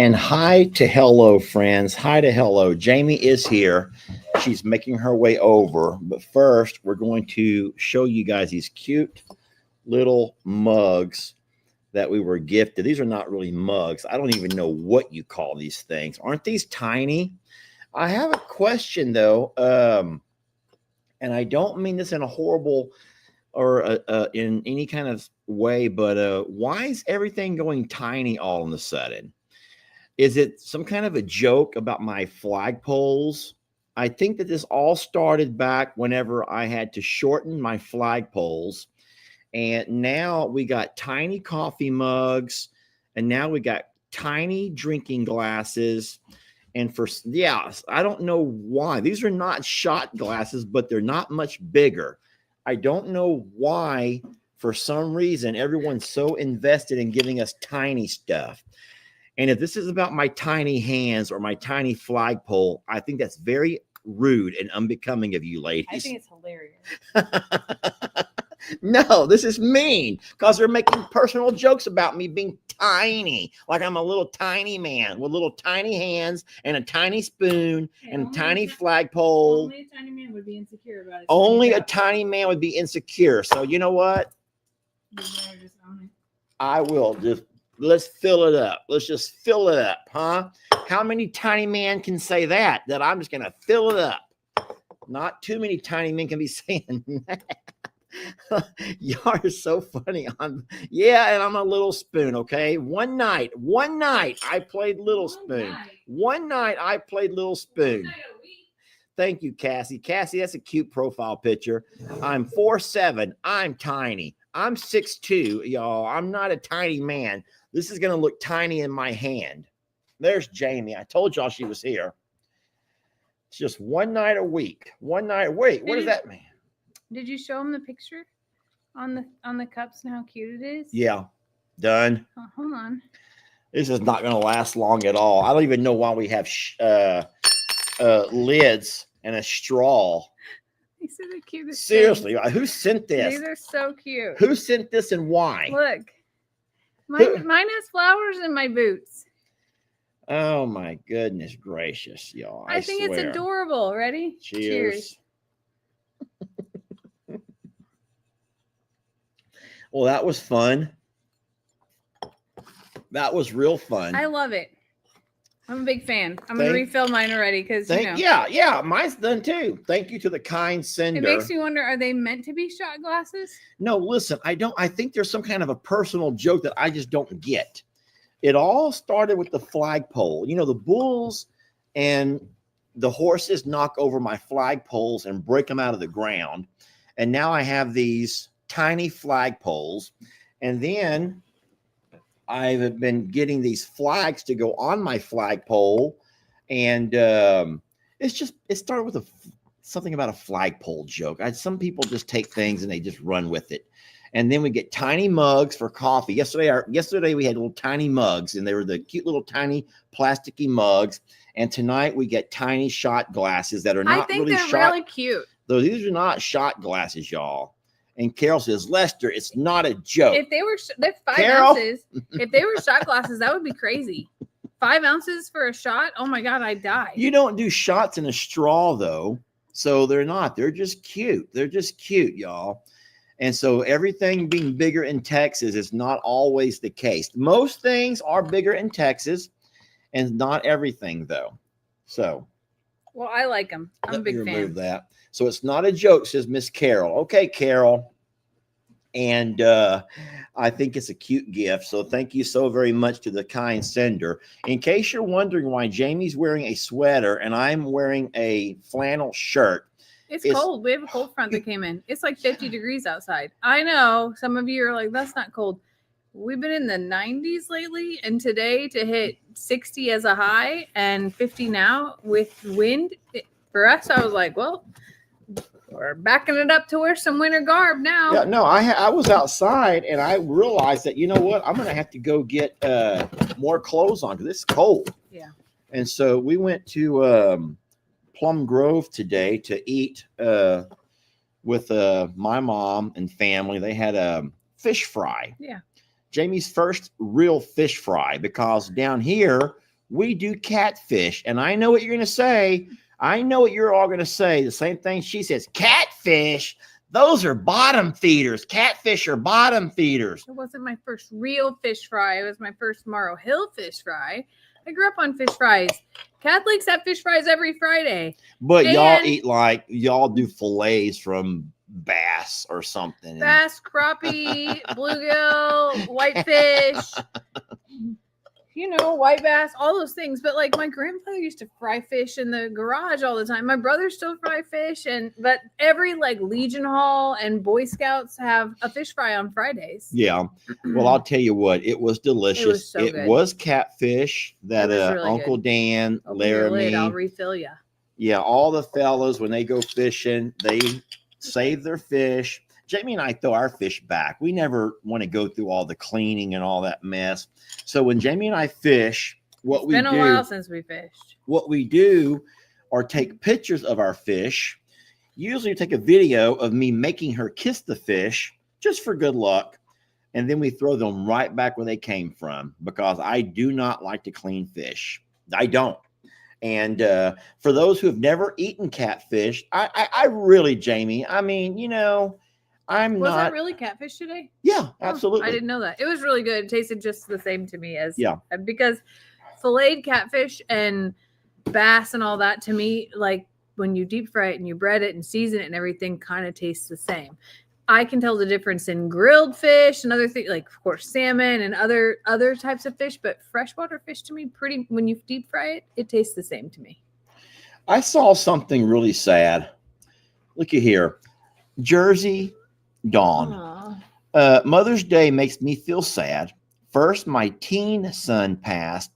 And hi to hello, friends. Hi to hello. Jamie is here. She's making her way over. But first, we're going to show you guys these cute little mugs that we were gifted. These are not really mugs. I don't even know what you call these things. Aren't these tiny? I have a question, though. And I don't mean this in a horrible or in any kind of way, but why is everything going tiny all of a sudden? Is it some kind of a joke about my flagpoles? I think that this all started back whenever I had to shorten my flagpoles. And now we got tiny coffee mugs. And now we got tiny drinking glasses. And I don't know why. These are not shot glasses, but they're not much bigger. I don't know why, for some reason, everyone's so invested in giving us tiny stuff. And if this is about my tiny hands or my tiny flagpole, I think that's very rude and unbecoming of you ladies. I think it's hilarious. No, this is mean because they're making personal jokes about me being tiny, like I'm a little tiny man with little tiny hands and a tiny spoon and a tiny flagpole. Only a tiny man would be insecure about it. Only a tiny man would be insecure. So you know what? I will just, let's fill it up. Let's just fill it up, huh? How many tiny men can say that I'm just going to fill it up? Not too many tiny men can be saying that. Y'all are so funny. And I'm a little spoon, okay? One night I played little spoon. One night I played little spoon. Thank you, Cassie. Cassie, that's a cute profile picture. I'm 4'7". I'm tiny. I'm 6'2", y'all. I'm not a tiny man. This is going to look tiny in my hand. There's Jamie. I told y'all she was here. It's just one night a week. One night. Wait, what does that mean? Did you show him the picture on the cups and how cute it is? Yeah. Done. Oh, hold on. This is not going to last long at all. I don't even know why we have lids and a straw. These are the cutest. Seriously, who sent this? These are so cute. Who sent this and why? Look. Mine has flowers in my boots. Oh my goodness gracious, y'all. I think swear. It's adorable. Ready? Cheers. Well, that was fun. That was real fun. I love it. I'm a big fan. I'm going to refill mine already because, Yeah, mine's done too. Thank you to the kind sender. It makes me wonder, are they meant to be shot glasses? No, listen, I think there's some kind of a personal joke that I just don't get. It all started with the flagpole. You know, the bulls and the horses knock over my flagpoles and break them out of the ground. And now I have these tiny flagpoles. And then I've been getting these flags to go on my flagpole. And it started with something about a flagpole joke. Some people just take things and they just run with it. And then we get tiny mugs for coffee. Yesterday we had little tiny mugs, and they were the cute little tiny plasticky mugs. And tonight we get tiny shot glasses that are not really shot. I think they're really cute. Though these are not shot glasses, y'all. And Carol says, Lester, it's not a joke. If they were, they're 5 ounces. If they were shot glasses, that would be crazy. 5 ounces for a shot? Oh my God, I'd die. You don't do shots in a straw, though. So they're not. They're just cute. They're just cute, y'all. And so everything being bigger in Texas is not always the case. Most things are bigger in Texas, and not everything, though. So. Well, I like them. I'm a big fan. Remove that. So it's not a joke, says Miss Carol. Okay, Carol. And I think it's a cute gift. So thank you so very much to the kind sender. In case you're wondering why Jamie's wearing a sweater and I'm wearing a flannel shirt. It's cold. We have a cold front that came in. It's like 50 degrees outside. I know some of you are like, that's not cold. We've been in the 90s lately. And today to hit 60 as a high and 50 now with wind. For us, I was like, well, we're backing it up to wear some winter garb now. Yeah, no, I was outside and I realized that, you know what? I'm going to have to go get more clothes on because it's cold. Yeah. And so we went to Plum Grove today to eat with my mom and family. They had a fish fry. Yeah. Jamie's first real fish fry, because down here we do catfish. And I know what you're going to say. I know what you're all going to say. The same thing she says. Catfish. Those are bottom feeders. Catfish are bottom feeders. It wasn't my first real fish fry. It was my first Morrow Hill fish fry. I grew up on fish fries. Catholics have fish fries every Friday. But y'all eat like, y'all do fillets from bass or something. Bass, crappie, bluegill, whitefish, white bass, all those things. But like my grandfather used to fry fish in the garage all the time. My brother still fry fish, but every like Legion Hall and Boy Scouts have a fish fry on Fridays. Yeah. Well, I'll tell you what, it was delicious. It was so good. Was catfish that really Uncle good. Dan, Open your lid, Laramie. I'll refill you. Yeah, all the fellas, when they go fishing, they save their fish. Jamie and I throw our fish back. We never want to go through all the cleaning and all that mess. So when Jamie and I fish, it's been a while since we fished. What we do are take pictures of our fish. Usually take a video of me making her kiss the fish just for good luck. And then we throw them right back where they came from because I do not like to clean fish. I don't. And for those who have never eaten catfish, I really, Jamie, I mean, was that really catfish today? Yeah, absolutely. I didn't know that. It was really good. It tasted just the same to me as because filleted catfish and bass and all that to me, like when you deep fry it and you bread it and season it and everything, kind of tastes the same. I can tell the difference in grilled fish and other things, like of course salmon and other types of fish, but freshwater fish to me, when you deep fry it tastes the same to me. I saw something really sad. Look at here, Jersey Dawn. Mother's Day makes me feel sad. First, my teen son passed,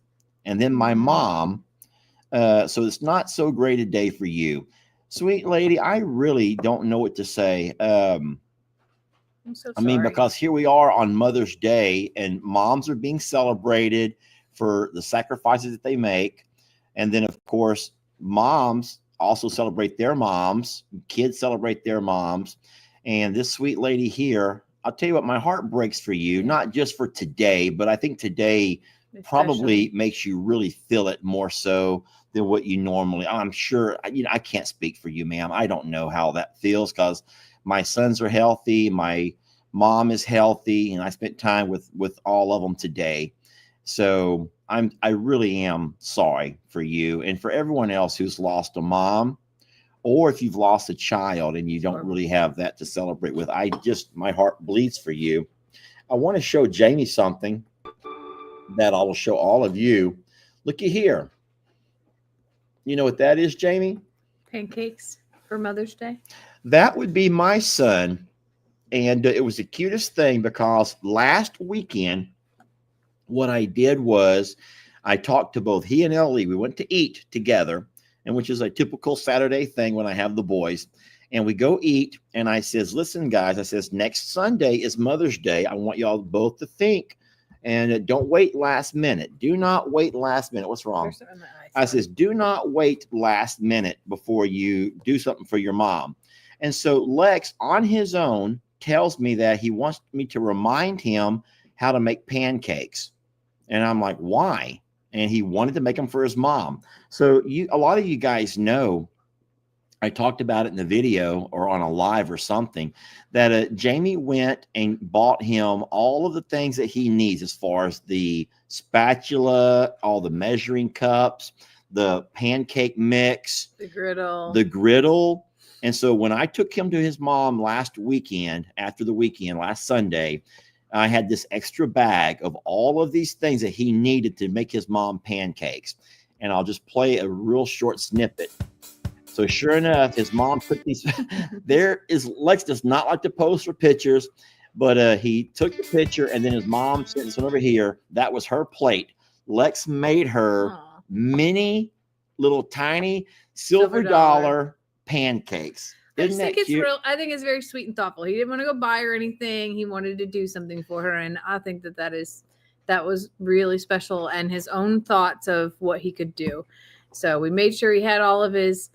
and then my mom. So it's not so great a day for you, sweet lady. I really don't know what to say. I'm so sorry. I mean, because here we are on Mother's Day and moms are being celebrated for the sacrifices that they make. And then, of course, moms also celebrate their moms. Kids celebrate their moms. And this sweet lady here, I'll tell you what, my heart breaks for you, not just for today, but I think today probably makes you really feel it more so than what you normally. I'm sure, I can't speak for you, ma'am. I don't know how that feels because my sons are healthy. My mom is healthy. And I spent time with all of them today. So I really am sorry for you and for everyone else who's lost a mom, or if you've lost a child and you don't really have that to celebrate with. My heart bleeds for you. I want to show Jamie something that I will show all of you. Looky here. You know what that is, Jamie? Pancakes for Mother's Day. That would be my son. And it was the cutest thing because last weekend, what I did was I talked to both he and Ellie. We went to eat together, and which is a typical Saturday thing when I have the boys. And we go eat, and I says, listen, guys, I says, next Sunday is Mother's Day. I want y'all both to think, and don't wait last minute. Do not wait last minute. What's wrong? I says, do not wait last minute before you do something for your mom. And so Lex, on his own, tells me that he wants me to remind him how to make pancakes. And I'm like, why? And he wanted to make them for his mom. So a lot of you guys know, I talked about it in the video or on a live or something, that Jamie went and bought him all of the things that he needs as far as the spatula, all the measuring cups, the pancake mix, the griddle. And so when I took him to his mom last Sunday, I had this extra bag of all of these things that he needed to make his mom pancakes. And I'll just play a real short snippet. So sure enough, his mom put these. Lex does not like to post for pictures, but he took the picture and then his mom sent this one over here. That was her plate. Lex made her mini, little tiny silver dollar pancakes. Isn't that cute? I think it's very sweet and thoughtful. He didn't want to go buy her anything. He wanted to do something for her, and I think that was really special and his own thoughts of what he could do. So we made sure he had all of his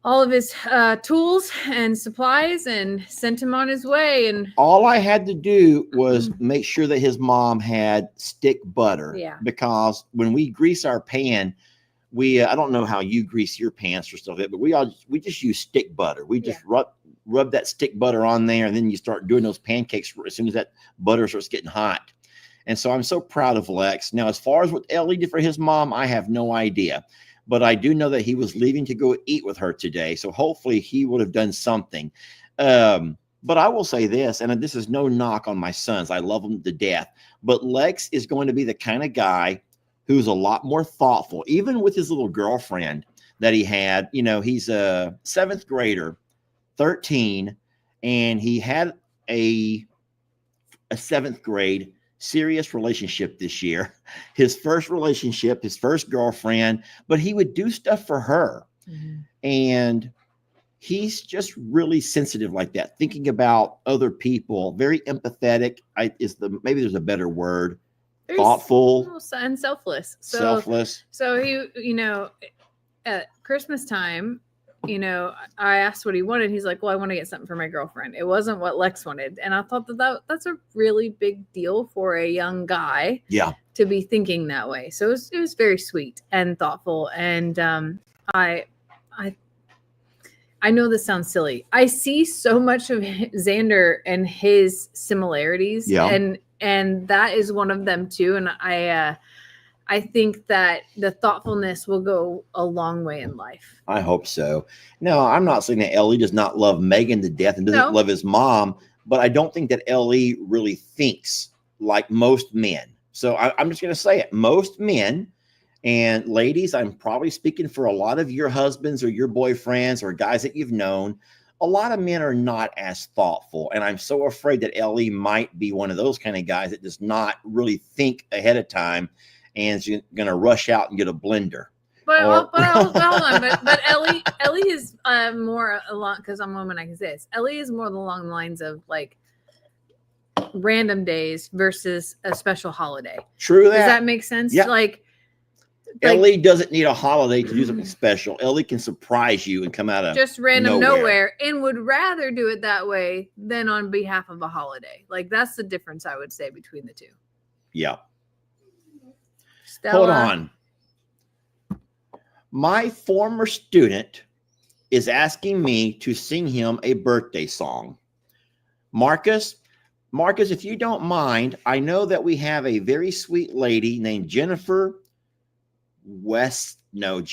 all of his tools and supplies and sent him on his way. And all I had to do was make sure that his mom had stick butter. Yeah. Because when we grease our pan, I don't know how you grease your pans or stuff, but we just use stick butter. We just rub that stick butter on there, and then you start doing those pancakes as soon as that butter starts getting hot. And so I'm so proud of Lex. Now, as far as what Ellie did for his mom, I have no idea. But I do know that he was leaving to go eat with her today. So hopefully he would have done something. But I will say this, and this is no knock on my sons. I love them to death. But Lex is going to be the kind of guy who's a lot more thoughtful, even with his little girlfriend that he had. You know, he's a 7th grader, 13, and he had a 7th grade serious relationship this year. His first relationship, his first girlfriend, but he would do stuff for her. Mm-hmm. And he's just really sensitive like that, thinking about other people, very empathetic. Maybe there's a better word. Very thoughtful and selfless. Selfless. So he, you know, at Christmas time, you know, I asked what he wanted. He's like, well, I want to get something for my girlfriend. It wasn't what Lex wanted. And I thought that's a really big deal for a young guy to be thinking that way. So it was very sweet and thoughtful. And I know this sounds silly. I see so much of Xander and his similarities. Yeah. And that is one of them too. And I think that the thoughtfulness will go a long way in life. I hope so. No, I'm not saying that Ellie does not love Megan to death and doesn't love his mom, but I don't think that Ellie really thinks like most men. So I'm just going to say it. Most men, and ladies, I'm probably speaking for a lot of your husbands or your boyfriends or guys that you've known. A lot of men are not as thoughtful. And I'm so afraid that Ellie might be one of those kind of guys that does not really think ahead of time and is going to rush out and get a blender. But hold on. But Ellie is more along, because I'm a woman, I can say this. Ellie is more along the lines of like random days versus a special holiday. True that. Does that make sense? Yeah. Like Ellie doesn't need a holiday to do something special. Ellie can surprise you and come out of just random nowhere and would rather do it that way than on behalf of a holiday. Like that's the difference I would say between the two. Yeah. Stella. Hold on. My former student is asking me to sing him a birthday song. Marcus, if you don't mind, I know that we have a very sweet lady named Jennifer Wentland.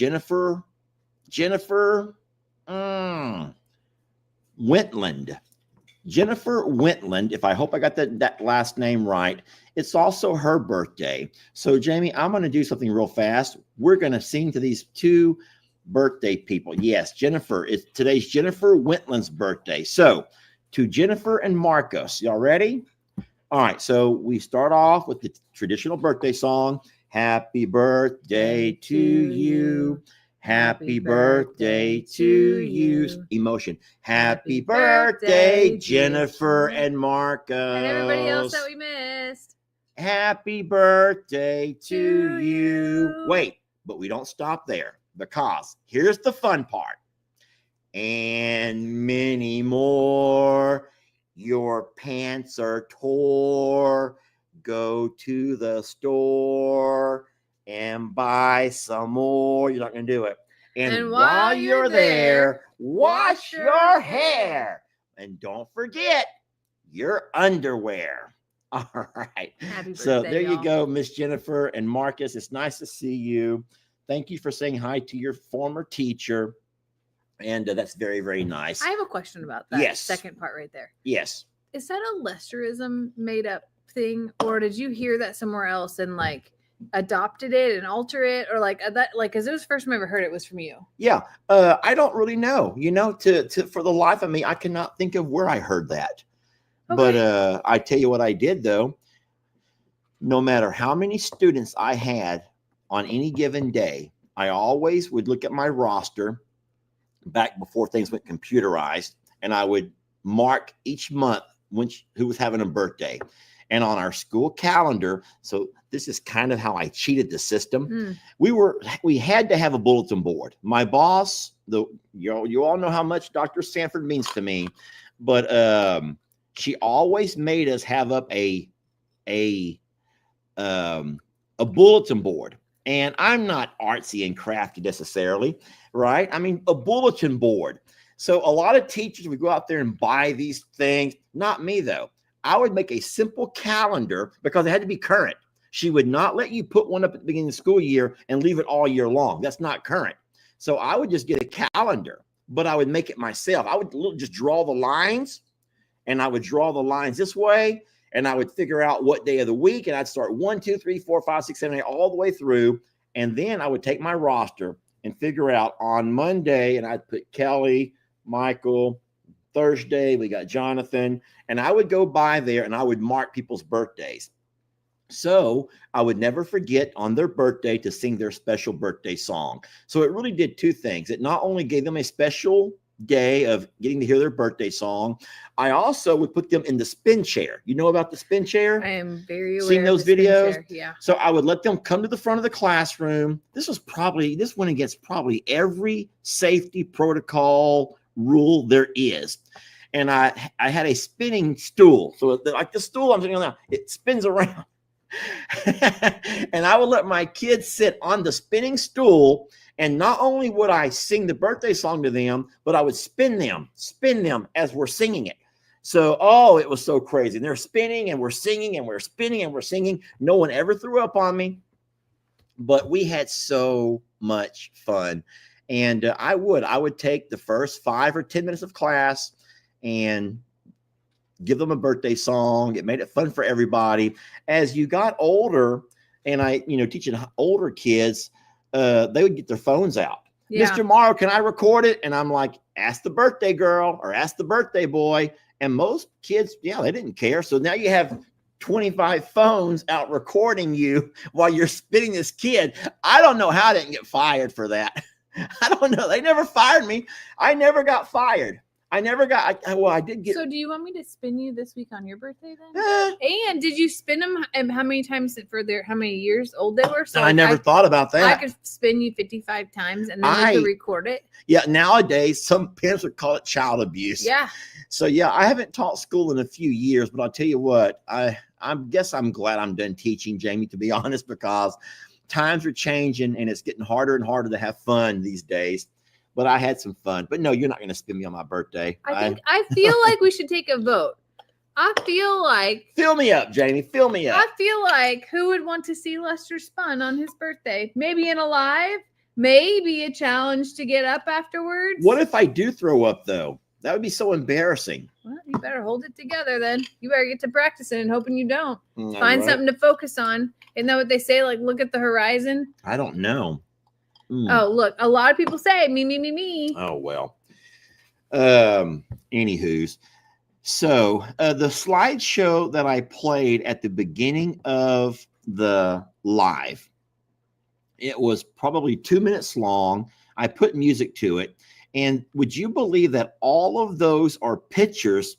Jennifer Wentland, if I hope I got that last name right. It's also her birthday. So, Jamie, I'm going to do something real fast. We're going to sing to these two birthday people. Yes, Jennifer. Today's Jennifer Wentland's birthday. So, to Jennifer and Marcus, y'all ready? All right. So, we start off with the traditional birthday song. Happy birthday to you. Happy birthday to you. Emotion. Happy birthday, Jennifer and Marcus. And everybody else that we missed. Happy birthday to you. Wait, but we don't stop there because here's the fun part. And many more. Your pants are tore. Go to the store and buy some more. You're not going to do it. And while you're there, wash your hair. And don't forget your underwear. All right. Happy birthday, so there y'all. you go, Miss Jennifer and Marcus. It's nice to see you. Thank you for saying hi to your former teacher. And that's very, very nice. I have a question about that Yes. second part right there. Yes. Is that a Lesterism made up thing, or did you hear that somewhere else and like adopted it and alter it, or like that? Like, because it was the first time I ever heard it was from you. Yeah. I don't really know. You know, for the life of me, I cannot think of where I heard that. Okay. But I tell you what I did though. No matter how many students I had on any given day, I always would look at my roster back before things went computerized, and I would mark each month who was having a birthday. And on our school calendar, so this is kind of how I cheated the system. Mm. We had to have a bulletin board. My boss, you all know how much Dr. Sanford means to me, but she always made us have up a bulletin board. And I'm not artsy and crafty necessarily, right? I mean, a bulletin board. So a lot of teachers would go out there and buy these things. Not me, though. I would make a simple calendar because it had to be current. She would not let you put one up at the beginning of the school year and leave it all year long. That's not current. So I would just get a calendar, but I would make it myself. I would just draw the lines, and I would draw the lines this way, and I would figure out what day of the week, and I'd start 1, 2, 3, 4, 5, 6, 7, 8, all the way through. And then I would take my roster and figure out on Monday, and I'd put Kelly, Michael. Thursday, we got Jonathan, and I would go by there and I would mark people's birthdays. So I would never forget on their birthday to sing their special birthday song. So it really did two things. It not only gave them a special day of getting to hear their birthday song, I also would put them in the spin chair. You know about the spin chair? I am very aware. Seen those videos? Yeah. So I would let them come to the front of the classroom. This went against probably every safety protocol rule there is. And I had a spinning stool. So like the stool I'm sitting on now, it spins around. And I would let my kids sit on the spinning stool. And not only would I sing the birthday song to them, but I would spin them as we're singing it. So, it was so crazy. And they're spinning and we're singing and we're spinning and we're singing. No one ever threw up on me, but we had so much fun. And I would take the first 5 or 10 minutes of class and give them a birthday song. It made it fun for everybody. As you got older, and teaching older kids, they would get their phones out. Yeah. Mr. Morrow, can I record it? And I'm like, ask the birthday girl or ask the birthday boy. And most kids, they didn't care. So now you have 25 phones out recording you while you're spitting this kid. I don't know how I didn't get fired for that. I don't know. They never fired me. I never got fired. I did get. So do you want me to spin you this week on your birthday then? And did you spin them? And how many times how many years old they were? So I never thought about that. I could spin you 55 times and then you could record it. Yeah. Nowadays, some parents would call it child abuse. Yeah. So I haven't taught school in a few years, but I'll tell you what, I guess I'm glad I'm done teaching, Jamie, to be honest, because times are changing and it's getting harder and harder to have fun these days. But I had some fun. But no, you're not going to spin me on my birthday. I feel like we should take a vote. I feel like. Fill me up, Jamie. Fill me up. I feel like who would want to see Lester spun on his birthday? Maybe in a live, maybe a challenge to get up afterwards. What if I do throw up, though? That would be so embarrassing. Well, you better hold it together then. You better get to practicing and hoping you don't. Find something to focus on. Isn't that what they say? Like, look at the horizon? I don't know. Oh, look, a lot of people say me. Oh, well. Anywho's. So the slideshow that I played at the beginning of the live, it was probably 2 minutes long. I put music to it. And would you believe that all of those are pictures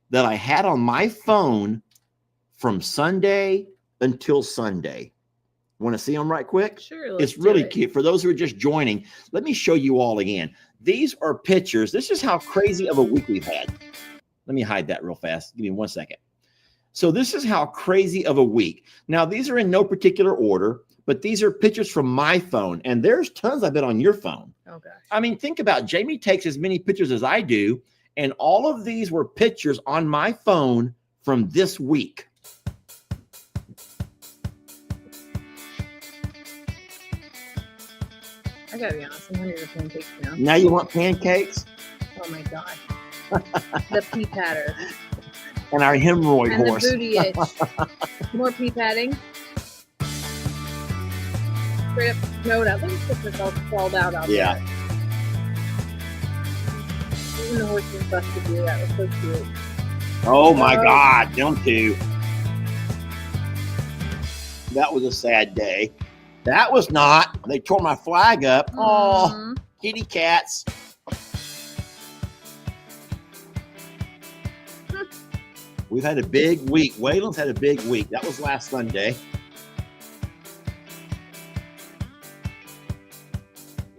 that I had on my phone from Sunday until Sunday? Want to see them right quick? Sure. It's really cute. For those who are just joining, let me show you all again. These are pictures. This is how crazy of a week we've had. Let me hide that real fast. Give me 1 second. So this is how crazy of a week. Now, these are in no particular order, but these are pictures from my phone. And there's tons, I bet, on your phone. Oh, gosh. I mean, think about it. Jamie takes as many pictures as I do. And all of these were pictures on my phone from this week. I gotta be honest, I'm hungry for pancakes now. Now you want pancakes? Oh my god. The pea patter. And our hemorrhoid and horse. The booty itch. More pea patting. Straight up snowed out. Look at this all sprawled out there. Yeah. Even the horses busted you. That was so cute. Oh my God, them two. That was a sad day. That was not. They tore my flag up. Oh, kitty cats. We've had a big week. Waylon's had a big week. That was last Sunday.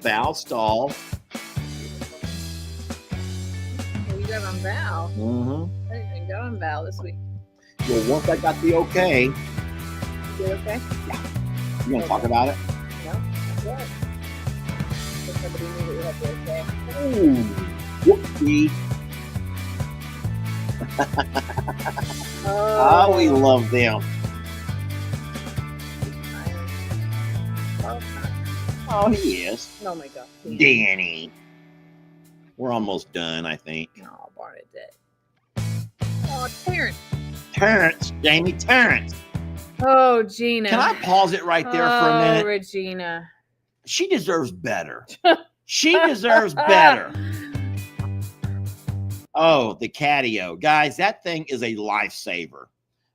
Val stall. Oh, you got on Val. Mm-hmm. I didn't even go on Val this week. Well, once I got the okay, You did okay? you want to talk about it? No, that's good. If somebody knew that you had the okay. Ooh, whoopsie. Oh, we love them. Oh, he is. Oh my God. Danny. We're almost done, I think. Oh, Barnadette. Oh, Terrence. Terrence, Jamie, Terrence. Oh, Gina. Can I pause it right there for a minute? Regina. She deserves better. She deserves better. Oh, the catio. Guys, that thing is a lifesaver.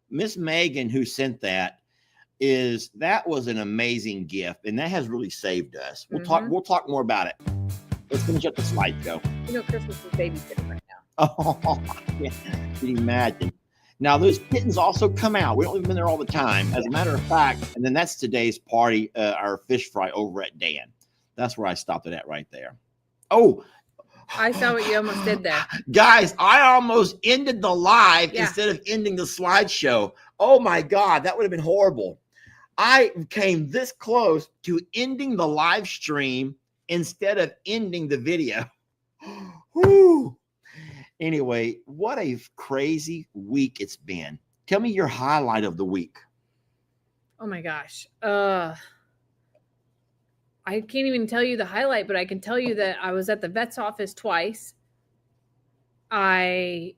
Miss Megan, who sent that was an amazing gift, and that has really saved us. We'll talk more about it. Let's finish up the slideshow. You know, Christmas is babysitting right now. Oh, yeah. Can you imagine? Now, those kittens also come out. We don't leave them in there all the time. As a matter of fact, and then that's today's party, our fish fry over at Dan. That's where I stopped it at right there. Oh, I saw what you almost did there. Guys, I almost ended the live instead of ending the slideshow. Oh my God, that would have been horrible. I came this close to ending the live stream instead of ending the video. Whew. Anyway, what a crazy week it's been. Tell me your highlight of the week. Oh my gosh. I can't even tell you the highlight, but I can tell you that I was at the vet's office twice. I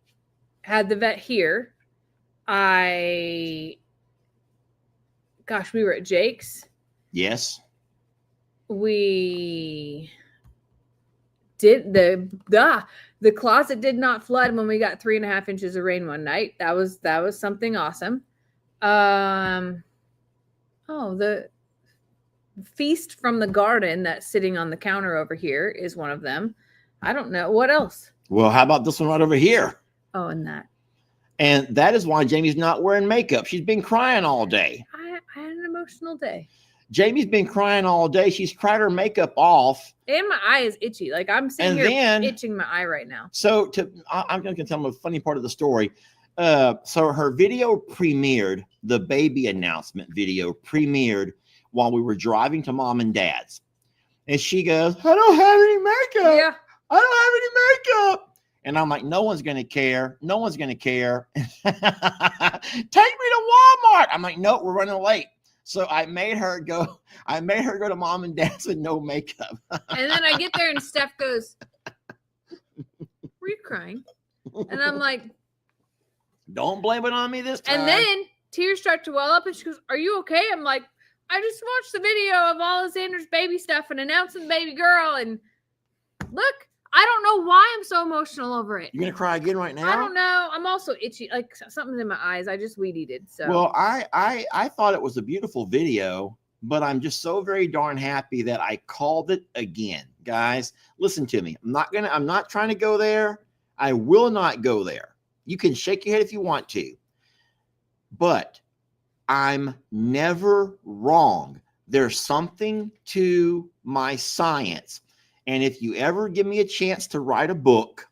had the vet here. We were at Jake's. Yes. We did the closet did not flood when we got 3.5 inches of rain one night. That was something awesome. The feast from the garden that's sitting on the counter over here is one of them. I don't know what else. Well, how about this one right over here? Oh, and that. And that is why Jamie's not wearing makeup. She's been crying all day. I had an emotional day. Jamie's been crying all day. She's cried her makeup off. And my eye is itchy. Like I'm sitting here itching my eye right now. So I'm going to tell them a funny part of the story. So her video premiered, the baby announcement video premiered while we were driving to mom and dad's. And she goes, I don't have any makeup. Yeah. I don't have any makeup. And I'm like, no one's going to care. No one's going to care. Take me to Walmart. I'm like, no, we're running late. So I made her go to mom and dad's with no makeup. And then I get there and Steph goes, were you crying? And I'm like, don't blame it on me this time. And then tears start to well up and she goes, are you okay? I'm like, I just watched the video of Alexander's baby stuff and announcing the baby girl. And look, I don't know why I'm so emotional over it. You're going to cry again right now? I don't know. I'm also itchy. Like something's in my eyes. I just weed-eated. So. Well, I thought it was a beautiful video, but I'm just so very darn happy that I called it again. Guys, listen to me. I'm not trying to go there. I will not go there. You can shake your head if you want to, but I'm never wrong. There's something to my science. And if you ever give me a chance to write a book,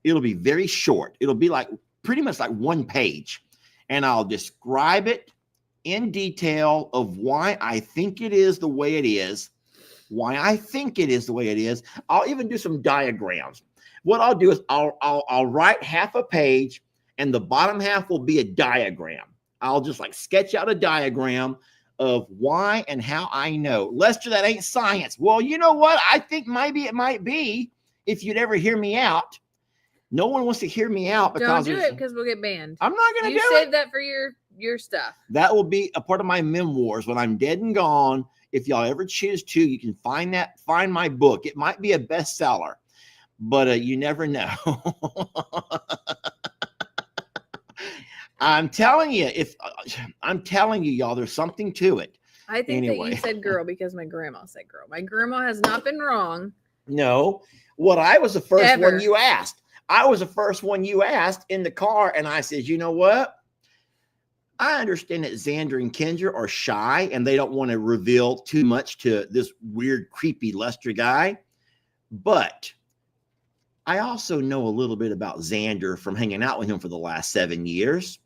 it'll be very short. It'll be like pretty much like one page. And I'll describe it in detail of why I think it is the way it is, why I think it is the way it is. I'll even do some diagrams. What I'll do is I'll write half a page and the bottom half will be a diagram. I'll just like sketch out a diagram of why and how I know. Lester, that ain't science. Well, you know what? I think maybe it might be if you'd ever hear me out. No one wants to hear me out because don't do it because we'll get banned. I'm not going to do it. You save that for your stuff. That will be a part of my memoirs when I'm dead and gone. If y'all ever choose to, you can find my book. It might be a bestseller, but you never know. I'm telling you, y'all, there's something to it. I think that you said girl because my grandma said girl. My grandma has not been wrong. No, what I was the first one you asked. I was the first one you asked in the car, and I said, you know what? I understand that Xander and Kendra are shy and they don't want to reveal too much to this weird, creepy Lester guy. But I also know a little bit about Xander from hanging out with him for the last 7 years.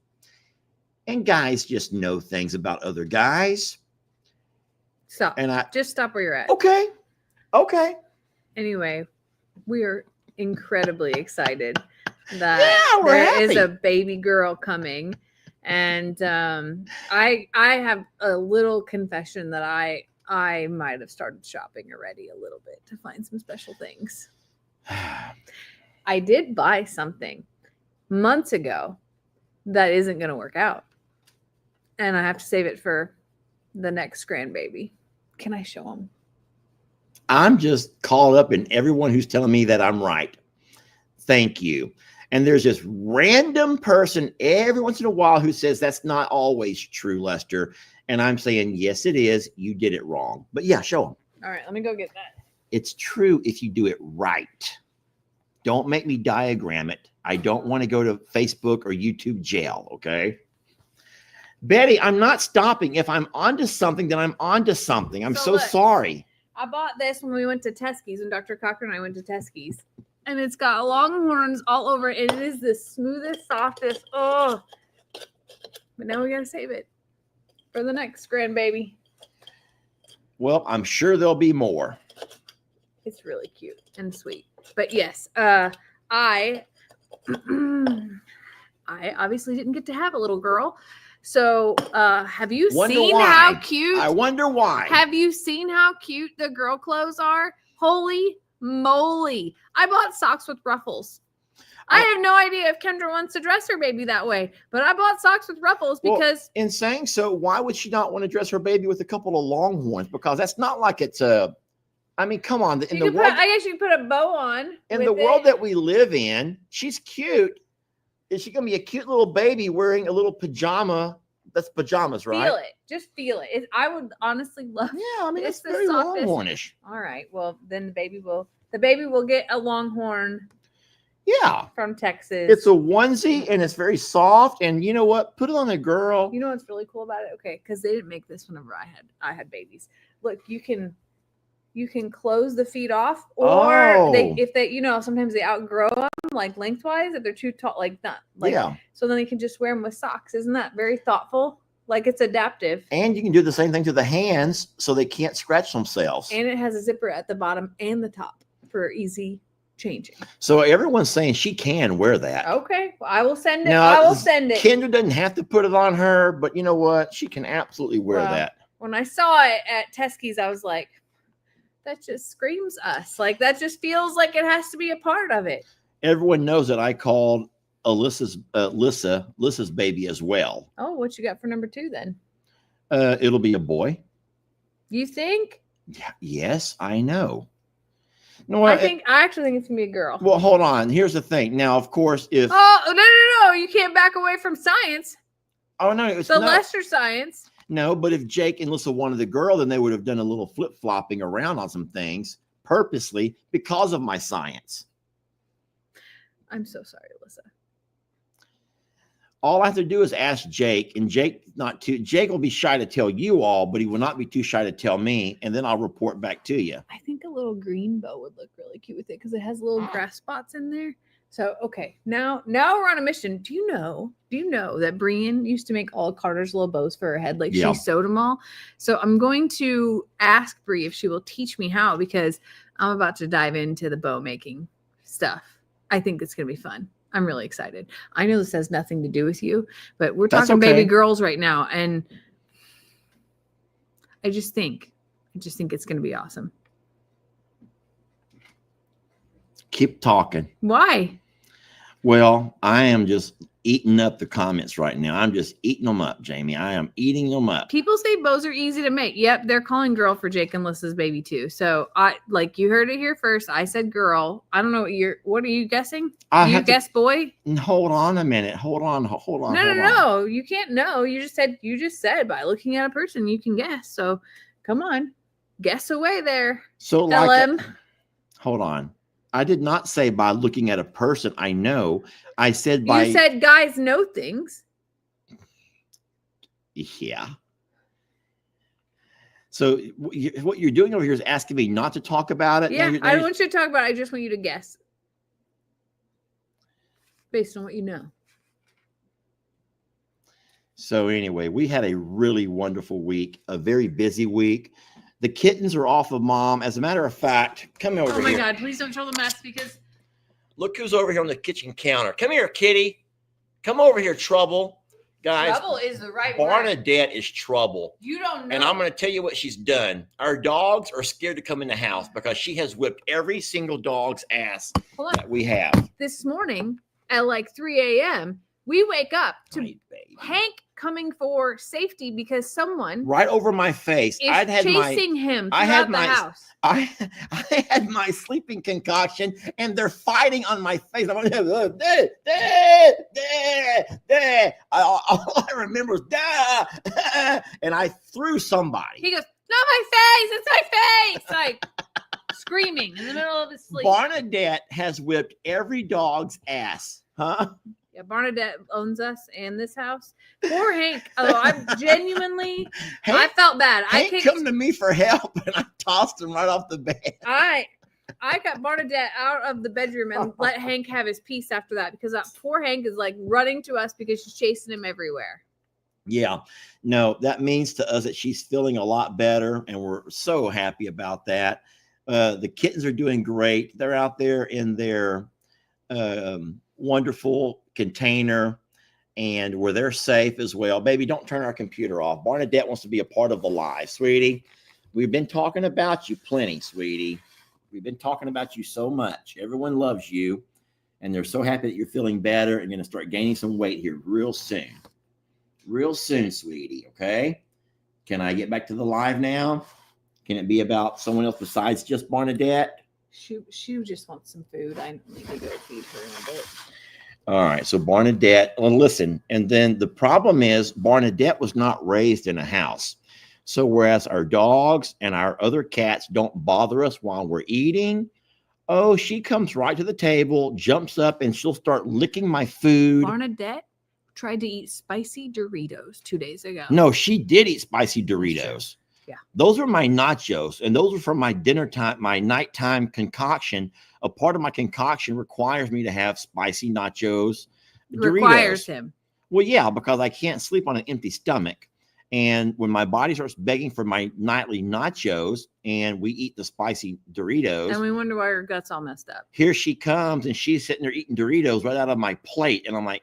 And guys just know things about other guys. Stop. And just stop where you're at. Okay. Anyway, we are incredibly excited that there happy. is a baby girl coming. And I have a little confession that I might have started shopping already a little bit to find some special things. I did buy something months ago that isn't going to work out. And I have to save it for the next grandbaby. Can I show them? I'm just caught up in everyone who's telling me that I'm right. Thank you. And there's this random person every once in a while who says that's not always true, Lester. And I'm saying, yes, it is. You did it wrong. But yeah, show them. All right, let me go get that. It's true if you do it right. Don't make me diagram it. I don't want to go to Facebook or YouTube jail, okay? Betty, I'm not stopping. If I'm onto something, then I'm onto something. I'm so sorry. I bought this when we went to Teskey's, when Dr. Cocker and I went to Teskey's. And it's got longhorns all over it. And it is the smoothest, softest. Oh. But now we got to save it for the next grandbaby. Well, I'm sure there'll be more. It's really cute and sweet. But yes, I obviously didn't get to have a little girl. So have you seen how cute? I wonder why. Have you seen how cute the girl clothes are? Holy moly. I bought socks with ruffles. I have no idea if Kendra wants to dress her baby that way, but I bought socks with ruffles because in saying so, why would she not want to dress her baby with a couple of longhorns? Because that's not like it's a, I mean, come on. In the world, I guess you could put a bow on. In the world that we live in, she's cute. Is she going to be a cute little baby wearing a little pajama? That's pajamas, right? Feel it. Just feel it. I would honestly love. Yeah, I mean, it's very longhornish. All right. Well, then the baby will get a longhorn. Yeah. From Texas. It's a onesie and it's very soft. And you know what? Put it on a girl. You know what's really cool about it? Okay, because they didn't make this whenever I had babies. Look, you can close the feet off, or if they sometimes they outgrow them like lengthwise if they're too tall, like not like yeah. So then they can just wear them with socks. Isn't that very thoughtful? Like it's adaptive. And you can do the same thing to the hands so they can't scratch themselves. And it has a zipper at the bottom and the top for easy changing. So everyone's saying she can wear that. Okay, well, I will send it. Now, I will send it. Kendra doesn't have to put it on her, but you know what? She can absolutely wear that. When I saw it at Teskey's, I was like, that just screams us. Like that just feels like it has to be a part of it. Everyone knows that I called Alyssa's baby as well. Oh, what you got for number 2 then? It'll be a boy. You think? Yeah, yes, I know. No, I actually think it's gonna be a girl. Well, hold on. Here's the thing. Now, of course, if no, you can't back away from science. Oh no, it's the Lester science. No, but if Jake and Alyssa wanted the girl, then they would have done a little flip-flopping around on some things purposely because of my science. I'm so sorry, Alyssa. All I have to do is ask Jake, and Jake will be shy to tell you all, but he will not be too shy to tell me, and then I'll report back to you. I think a little green bow would look really cute with it because it has little grass spots in there. So, okay, now we're on a mission. Do you know that Brian used to make all Carter's little bows for her head? Like she sewed them all. So I'm going to ask Bri if she will teach me how, because I'm about to dive into the bow making stuff. I think it's going to be fun. I'm really excited. I know this has nothing to do with you, but we're talking baby girls right now. And I just think it's going to be awesome. Keep talking. Why? Well, I am just eating up the comments right now. I'm just eating them up, Jamie. I am eating them up. People say bows are easy to make. Yep, they're calling girl for Jake and Lissa's baby too. So you heard it here first. I said girl. I don't know what are you guessing? You guess boy? Hold on a minute. Hold on. No. You can't know. You just said by looking at a person you can guess. So come on. Guess away there. So LM. Hold on. I did not say by looking at a person I know. I said by. You said guys know things. Yeah. So what you're doing over here is asking me not to talk about it. Yeah, I don't want you to talk about it. I just want you to guess based on what you know. So anyway, we had a really wonderful week, a very busy week. The kittens are off of mom. As a matter of fact, come over here. Oh my God, please don't show the mess because. Look who's over here on the kitchen counter. Come here, kitty. Come over here, trouble. Guys, Trouble is the right word. Barnadette is trouble. You don't know. And I'm going to tell you what she's done. Our dogs are scared to come in the house because she has whipped every single dog's ass that we have. This morning at like 3 a.m., we wake up to Hank coming for safety because someone right over my face. Is chasing him throughout the house. I had my sleeping concoction and they're fighting on my face. I'm like, all I remember was and I threw somebody. He goes, not my face, it's my face. Like screaming in the middle of his sleep. Barnadette has whipped every dog's ass. Huh? Yeah, Barnadette owns us and this house. Poor Hank. Although I genuinely, I felt bad. Hank come to me for help, and I tossed him right off the bed. I got Barnadette out of the bedroom and let Hank have his peace after that because that poor Hank is like running to us because she's chasing him everywhere. Yeah, no, that means to us that she's feeling a lot better, and we're so happy about that. The kittens are doing great. They're out there in their wonderful container and where they're safe as well. Baby, don't turn our computer off. Barnadette wants to be a part of the live, sweetie. We've been talking about you plenty, sweetie. We've been talking about you so much. Everyone loves you, and they're so happy that you're feeling better and going to start gaining some weight here real soon. Real soon, sweetie, okay? Can I get back to the live now? Can it be about someone else besides just Barnadette? She just wants some food. I need to go feed her in a bit. All right, so Barnadette, well, listen, and then the problem is Barnadette was not raised in a house. So whereas our dogs and our other cats don't bother us while we're eating, oh, she comes right to the table, jumps up, and she'll start licking my food. Barnadette tried to eat spicy Doritos 2 days ago. No, she did eat spicy Doritos. Yeah. Those are my nachos, and those are from my dinner time, my nighttime concoction. A part of my concoction requires me to have spicy nachos. Requires Doritos. him. Well, yeah, because I can't sleep on an empty stomach. And when my body starts begging for my nightly nachos and we eat the spicy Doritos. And we wonder why her gut's all messed up. Here she comes and she's sitting there eating Doritos right out of my plate. And I'm like.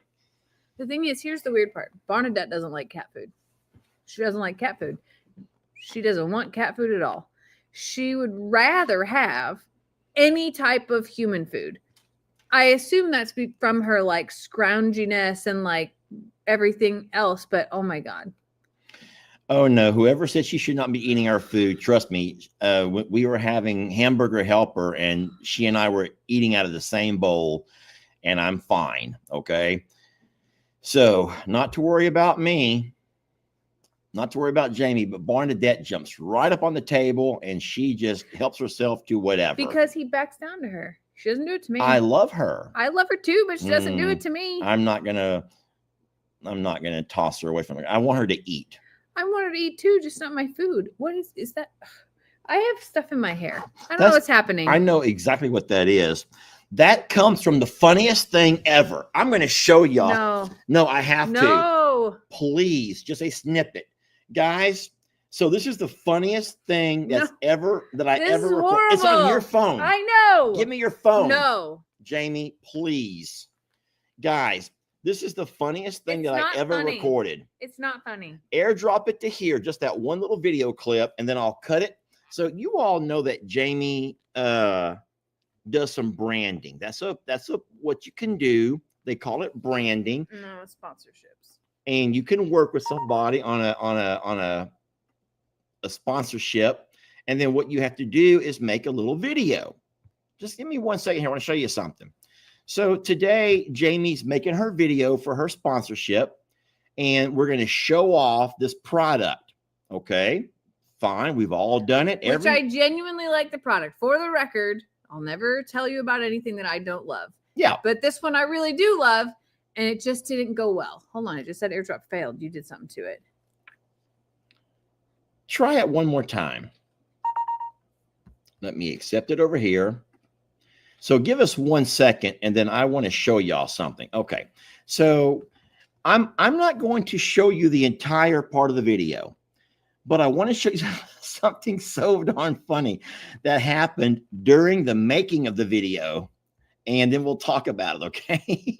The thing is, here's the weird part. Barnadette doesn't like cat food. She doesn't like cat food. She doesn't want cat food at all. She would rather have any type of human food. I assume that's from her like scrounginess and like everything else, but oh my God. Oh no, whoever said she should not be eating our food, trust me, we were having hamburger helper and she and I were eating out of the same bowl and I'm fine, okay? So not to worry about me. Not to worry about Jamie, but Barnadette jumps right up on the table and she just helps herself to whatever. Because he backs down to her. She doesn't do it to me. I love her. I love her too, but she doesn't do it to me. I'm not gonna toss her away from her. I want her to eat. I want her to eat too, just not my food. What is that? I have stuff in my hair. I don't know what's happening. I know exactly what that is. That comes from the funniest thing ever. I'm going to show y'all. No, I have to. Please, just a snippet. Guys, so this is the funniest thing that's I ever recorded. It's on your phone. I know. Give me your phone. No. Jamie, please. Guys, this is the funniest thing that I ever recorded. It's not funny. Airdrop it to here, just that one little video clip, and then I'll cut it. So you all know that Jamie does some branding. That's what you can do. They call it branding. No, it's sponsorships. And you can work with somebody on a sponsorship. And then what you have to do is make a little video. Just give me 1 second here. I want to show you something. So today, Jamie's making her video for her sponsorship, and we're going to show off this product. Okay, fine. We've all done it. Which I genuinely like the product. For the record, I'll never tell you about anything that I don't love. Yeah. But this one I really do love, and it just didn't go well. Hold on, it just said airdrop failed. You did something to it. Try it one more time. Let me accept it over here. So give us 1 second, and then I want to show y'all something. Okay. So I'm not going to show you the entire part of the video, but I want to show you something so darn funny that happened during the making of the video, and then we'll talk about it, okay?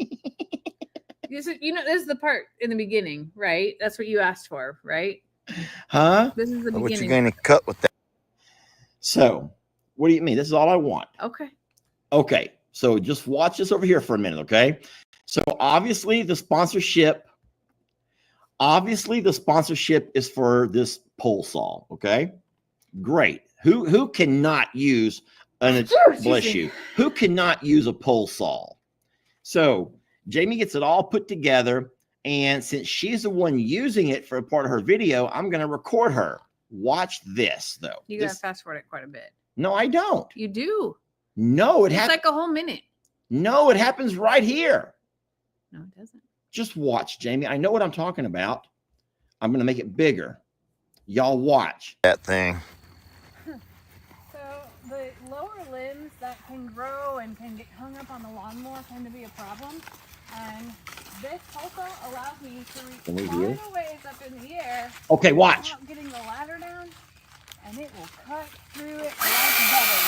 This is the part in the beginning, right? That's what you asked for, right? Huh? This is the beginning. What you going to cut with that? So, what do you mean? This is all I want. Okay. Okay. So just watch this over here for a minute, okay? So obviously the sponsorship is for this pole saw, okay? Great. Who cannot use bless you. Who cannot use a pole saw? So Jamie gets it all put together, and since she's the one using it for a part of her video, I'm going to record her. Watch this, though. You got to fast forward it quite a bit. No, I don't. You do. No, it's like a whole minute. No, it happens right here. No, it doesn't. Just watch, Jamie. I know what I'm talking about. I'm going to make it bigger. Y'all watch. That thing. So the lower limbs that can grow and can get hung up on the lawnmower tend to be a problem. And this also allows me to reach quite a ways up in the air. Okay, watch. Without getting the ladder down, and it will cut through it like butter.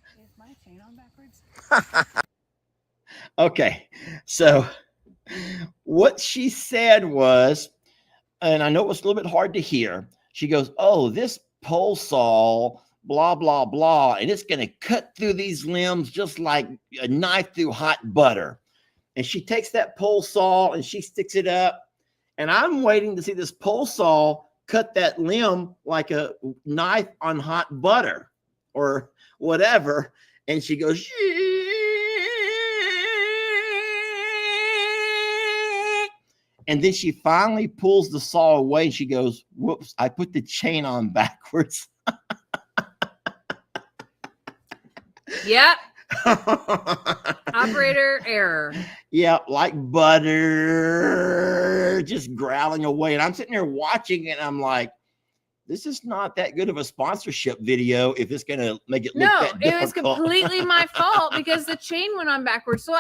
Is my chain on backwards? Okay, so what she said was, and I know it was a little bit hard to hear. She goes, "Oh, this pole saw, blah, blah, blah, and it's going to cut through these limbs just like a knife through hot butter." And she takes that pole saw and she sticks it up. And I'm waiting to see this pole saw cut that limb like a knife on hot butter or whatever. And she goes, and then she finally pulls the saw away. And she goes, "Whoops, I put the chain on backwards." Yep. Operator error. Yeah, like butter, just growling away. And I'm sitting there watching, and I'm like, this is not that good of a sponsorship video if it's going to make it look that difficult. It was completely my fault because the chain went on backwards. So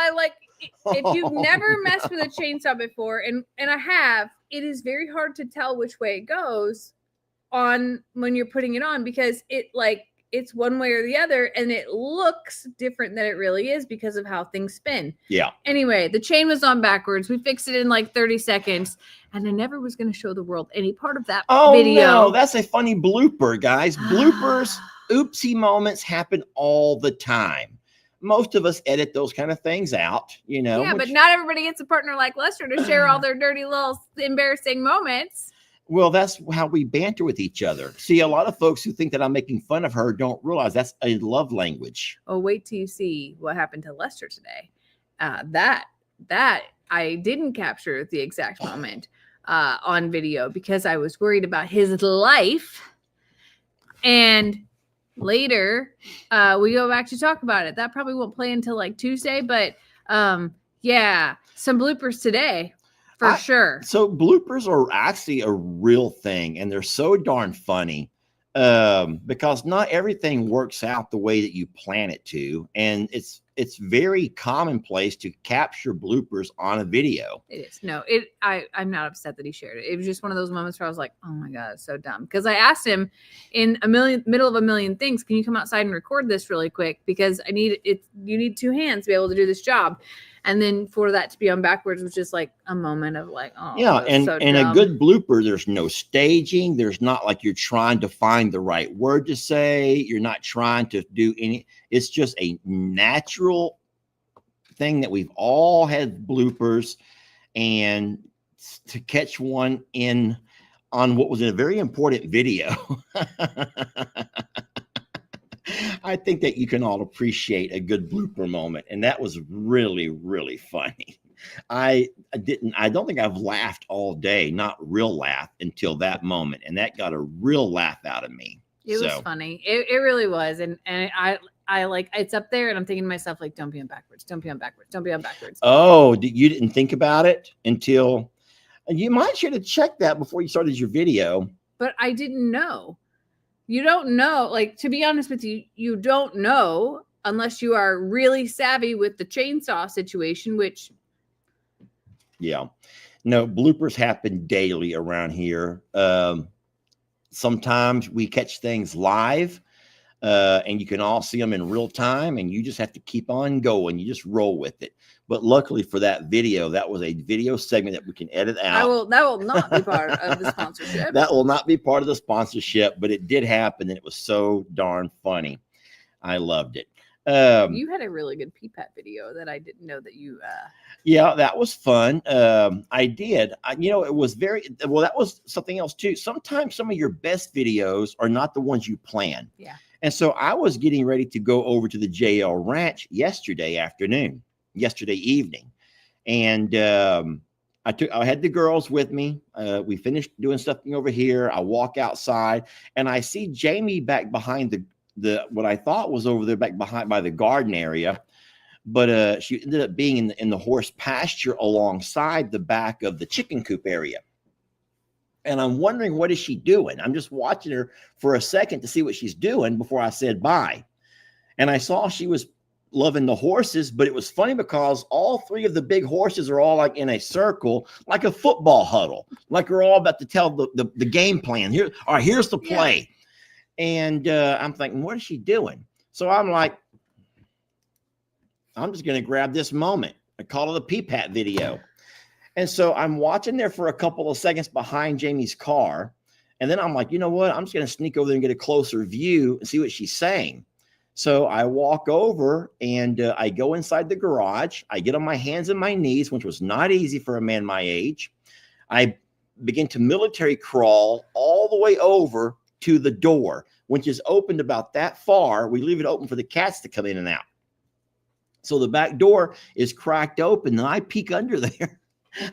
if you've never messed with a chainsaw before, and I have, it is very hard to tell which way it goes on when you're putting it on because it's one way or the other, and it looks different than it really is because of how things spin. Yeah. Anyway, the chain was on backwards. We fixed it in like 30 seconds, and I never was going to show the world any part of that video. No, that's a funny blooper, guys. Bloopers, oopsie moments happen all the time. Most of us edit those kind of things out, you know. Yeah, but not everybody gets a partner like Lester to share all their dirty little embarrassing moments. Well, that's how we banter with each other. See, a lot of folks who think that I'm making fun of her don't realize that's a love language. Oh, wait till you see what happened to Lester today. That I didn't capture the exact moment on video because I was worried about his life. And later, we go back to talk about it. That probably won't play until like Tuesday, but yeah, some bloopers today. For sure. So bloopers are actually a real thing, and they're so darn funny because not everything works out the way that you plan it to. And it's very commonplace to capture bloopers on a video. It is. No, I'm not upset that he shared it. It was just one of those moments where I was like, oh my God, it's so dumb. Because I asked him in middle of a million things, can you come outside and record this really quick? Because you need two hands to be able to do this job. And then for that to be on backwards was just like a moment of like, oh, yeah. And so a good blooper, there's no staging. There's not like you're trying to find the right word to say. You're not trying to do it's just a natural thing that we've all had bloopers, and to catch one on what was a very important video. I think that you can all appreciate a good blooper moment. And that was really, really funny. I don't think I've laughed all day, not real laugh until that moment. And that got a real laugh out of me. It was funny. It really was. And I like, it's up there and I'm thinking to myself, like, don't be on backwards. Don't be on backwards. Don't be on backwards. Oh, you didn't think about it until you should have checked that before you started your video. But I didn't know. You don't know. Like, to be honest with you, you don't know unless you are really savvy with the chainsaw situation, which. Yeah. No, bloopers happen daily around here. Sometimes we catch things live and you can all see them in real time and you just have to keep on going. You just roll with it. But luckily for that video, that was a video segment that we can edit out. That will not be part of the sponsorship. That will not be part of the sponsorship, but it did happen and it was so darn funny. I loved it. You had a really good Peep video that I didn't know that you. Yeah, that was fun. I did. It was that was something else too. Sometimes some of your best videos are not the ones you plan. Yeah. And so I was getting ready to go over to the JL Ranch yesterday evening, and I had the girls with me. We finished doing something over here. I walk outside and I see Jamie back behind what I thought was over there back behind by the garden area, but she ended up being in the horse pasture alongside the back of the chicken coop area. And I'm wondering, what is she doing? I'm just watching her for a second to see what she's doing before I said bye. And I saw she was loving the horses, but it was funny because all three of the big horses are all like in a circle, like a football huddle, like we're all about to tell the game plan. Here's the play. Yeah. And I'm thinking, what is she doing? So I'm like, I'm just going to grab this moment. I call it a Peep video. And so I'm watching there for a couple of seconds behind Jamie's car. And then I'm like, you know what? I'm just going to sneak over there and get a closer view and see what she's saying. So I walk over and I go inside the garage. I get on my hands and my knees, which was not easy for a man my age. I begin to military crawl all the way over to the door, which is opened about that far. We leave it open for the cats to come in and out. So the back door is cracked open and I peek under there.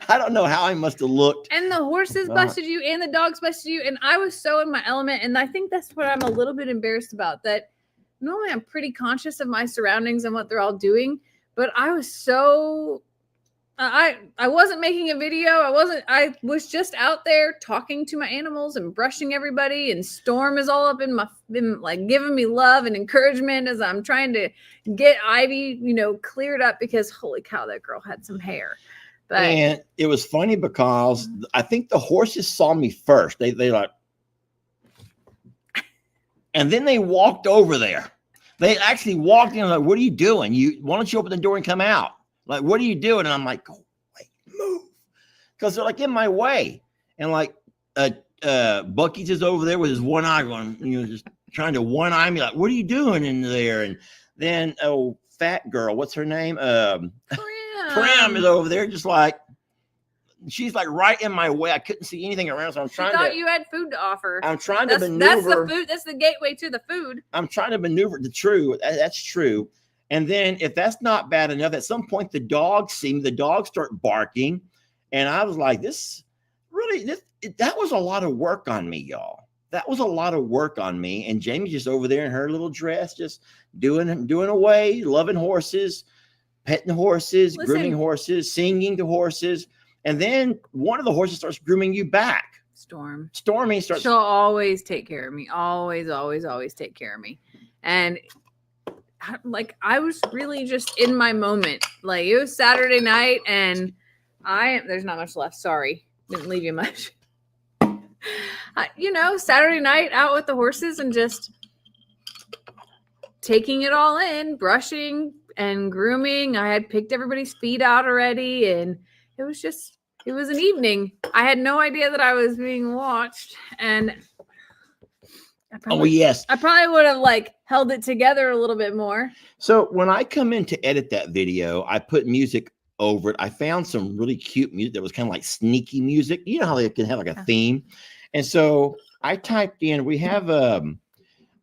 I don't know how I must have looked. And the horses busted you and the dogs busted you. And I was so in my element. And I think that's what I'm a little bit embarrassed about, that normally I'm pretty conscious of my surroundings and what they're all doing. But I was so, I wasn't making a video. I was just out there talking to my animals and brushing everybody. And Storm is all up in like giving me love and encouragement as I'm trying to get Ivy, cleared up, because holy cow, that girl had some hair. But, and it was funny because I think the horses saw me first. They like, and then they walked over there. They actually walked in like, what are you doing? Why don't you open the door and come out? Like, what are you doing? And I'm like, go away, move. Because they're like in my way. And like Bucky's is over there with his one eye going, just trying to one eye me, like, what are you doing in there? And then, fat girl, what's her name? Prim is over there, just like, she's like right in my way. I couldn't see anything around, so I'm trying to. Thought you had food to offer. I'm trying to maneuver. That's the food. That's the gateway to the food. I'm trying to maneuver That's true. And then, if that's not bad enough, at some point the dogs start barking, and I was like, that was a lot of work on me, y'all. That was a lot of work on me. And Jamie's just over there in her little dress, just doing away, loving horses. Petting horses, grooming horses, singing to horses. And then one of the horses starts grooming you back. Stormy starts. She'll always take care of me. Always, always, always take care of me. And like, I was really just in my moment. Like, it was Saturday night and there's not much left. Sorry. Didn't leave you much. Saturday night out with the horses and just taking it all in, brushing and grooming. I had picked everybody's feet out already, and it was an evening. I had no idea that I was being watched, and I probably would have held it together a little bit more. So when I come in to edit that video, I put music over it. I found some really cute music that was kind of like sneaky music. You know how they can have like a theme, and so I typed in. We have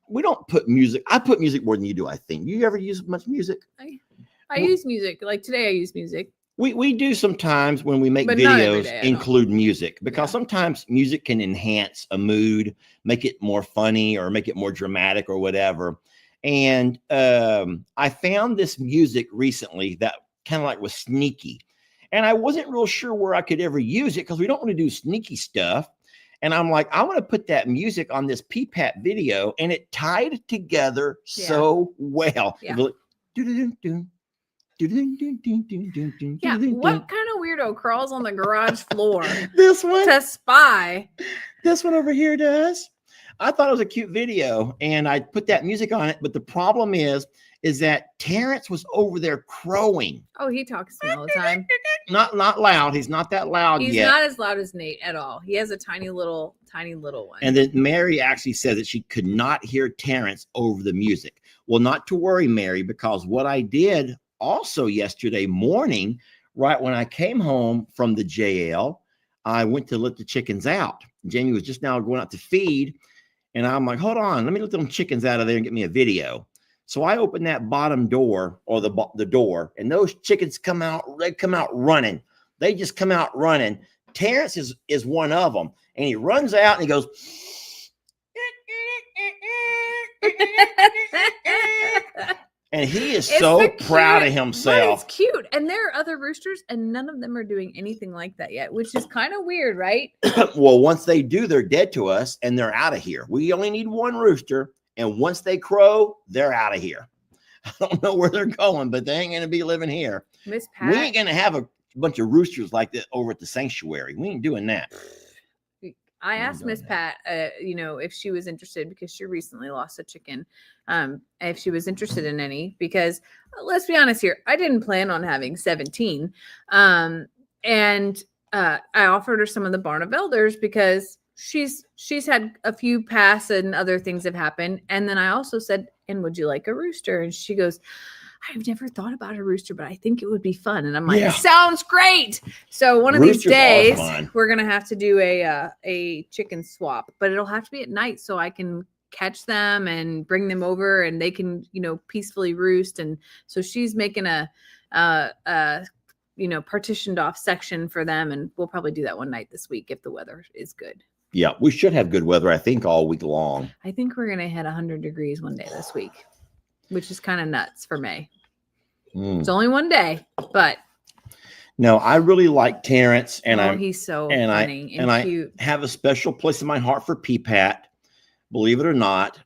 we don't put music. I put music more than you do, I think. You ever use much music? I use music. Like today I use music. We do sometimes when we make But not every videos day, I don't. include music, because Yeah. sometimes music can enhance a mood, make it more funny or make it more dramatic or whatever. And I found this music recently that kind of like was sneaky. And I wasn't real sure where I could ever use it because we don't want to do sneaky stuff. And I'm like, I want to put that music on this Peep video, and it tied together so well. Yeah. It was like, Yeah. What kind of weirdo crawls on the garage floor this one, to spy? this one over here does. I thought it was a cute video, and I put that music on it. But the problem is that Terrence was over there crowing. Oh, he talks to me all the time. Not loud. He's not that loud He's yet. not as loud as Nate at all. He has a tiny little one. And then Mary actually said that she could not hear Terrence over the music. Well, not to worry, Mary, because what I did also yesterday morning, right when I came home from the JL, I went to let the chickens out. Jamie was just now going out to feed, and I'm like, hold on, let me let them chickens out of there and get me a video. So I opened that bottom door, or the door, and those chickens come out. They come out running. They just come out running. Terrence is one of them, and he runs out and he goes, and he is so proud of himself. It's cute. And there are other roosters, and none of them are doing anything like that yet, which is kind of weird, right? Well, once they do, they're dead to us, and they're out of here. We only need one rooster, and once they crow, they're out of here. I don't know where they're going, but they ain't going to be living here. Miss Pat. We ain't going to have a bunch of roosters like that over at the sanctuary. We ain't doing that. I asked Miss Pat, if she was interested, because she recently lost a chicken, if she was interested in any, because let's be honest here, I didn't plan on having 17. And I offered her some of the Barnadette elders because she's had a few pass and other things have happened. And then I also said, and would you like a rooster? And she goes, I've never thought about a rooster, but I think it would be fun. And I'm like, sounds great. So one of Roosters these days, are fun. we're going to have to do a chicken swap, but it'll have to be at night so I can catch them and bring them over and they can, peacefully roost. And so she's making a partitioned off section for them. And we'll probably do that one night this week if the weather is good. Yeah, we should have good weather, I think, all week long. I think we're going to hit 100 degrees one day this week, which is kind of nuts for May. It's only one day, but no, I really like Terrence, and he's so funny and cute. I have a special place in my heart for Peep, believe it or not.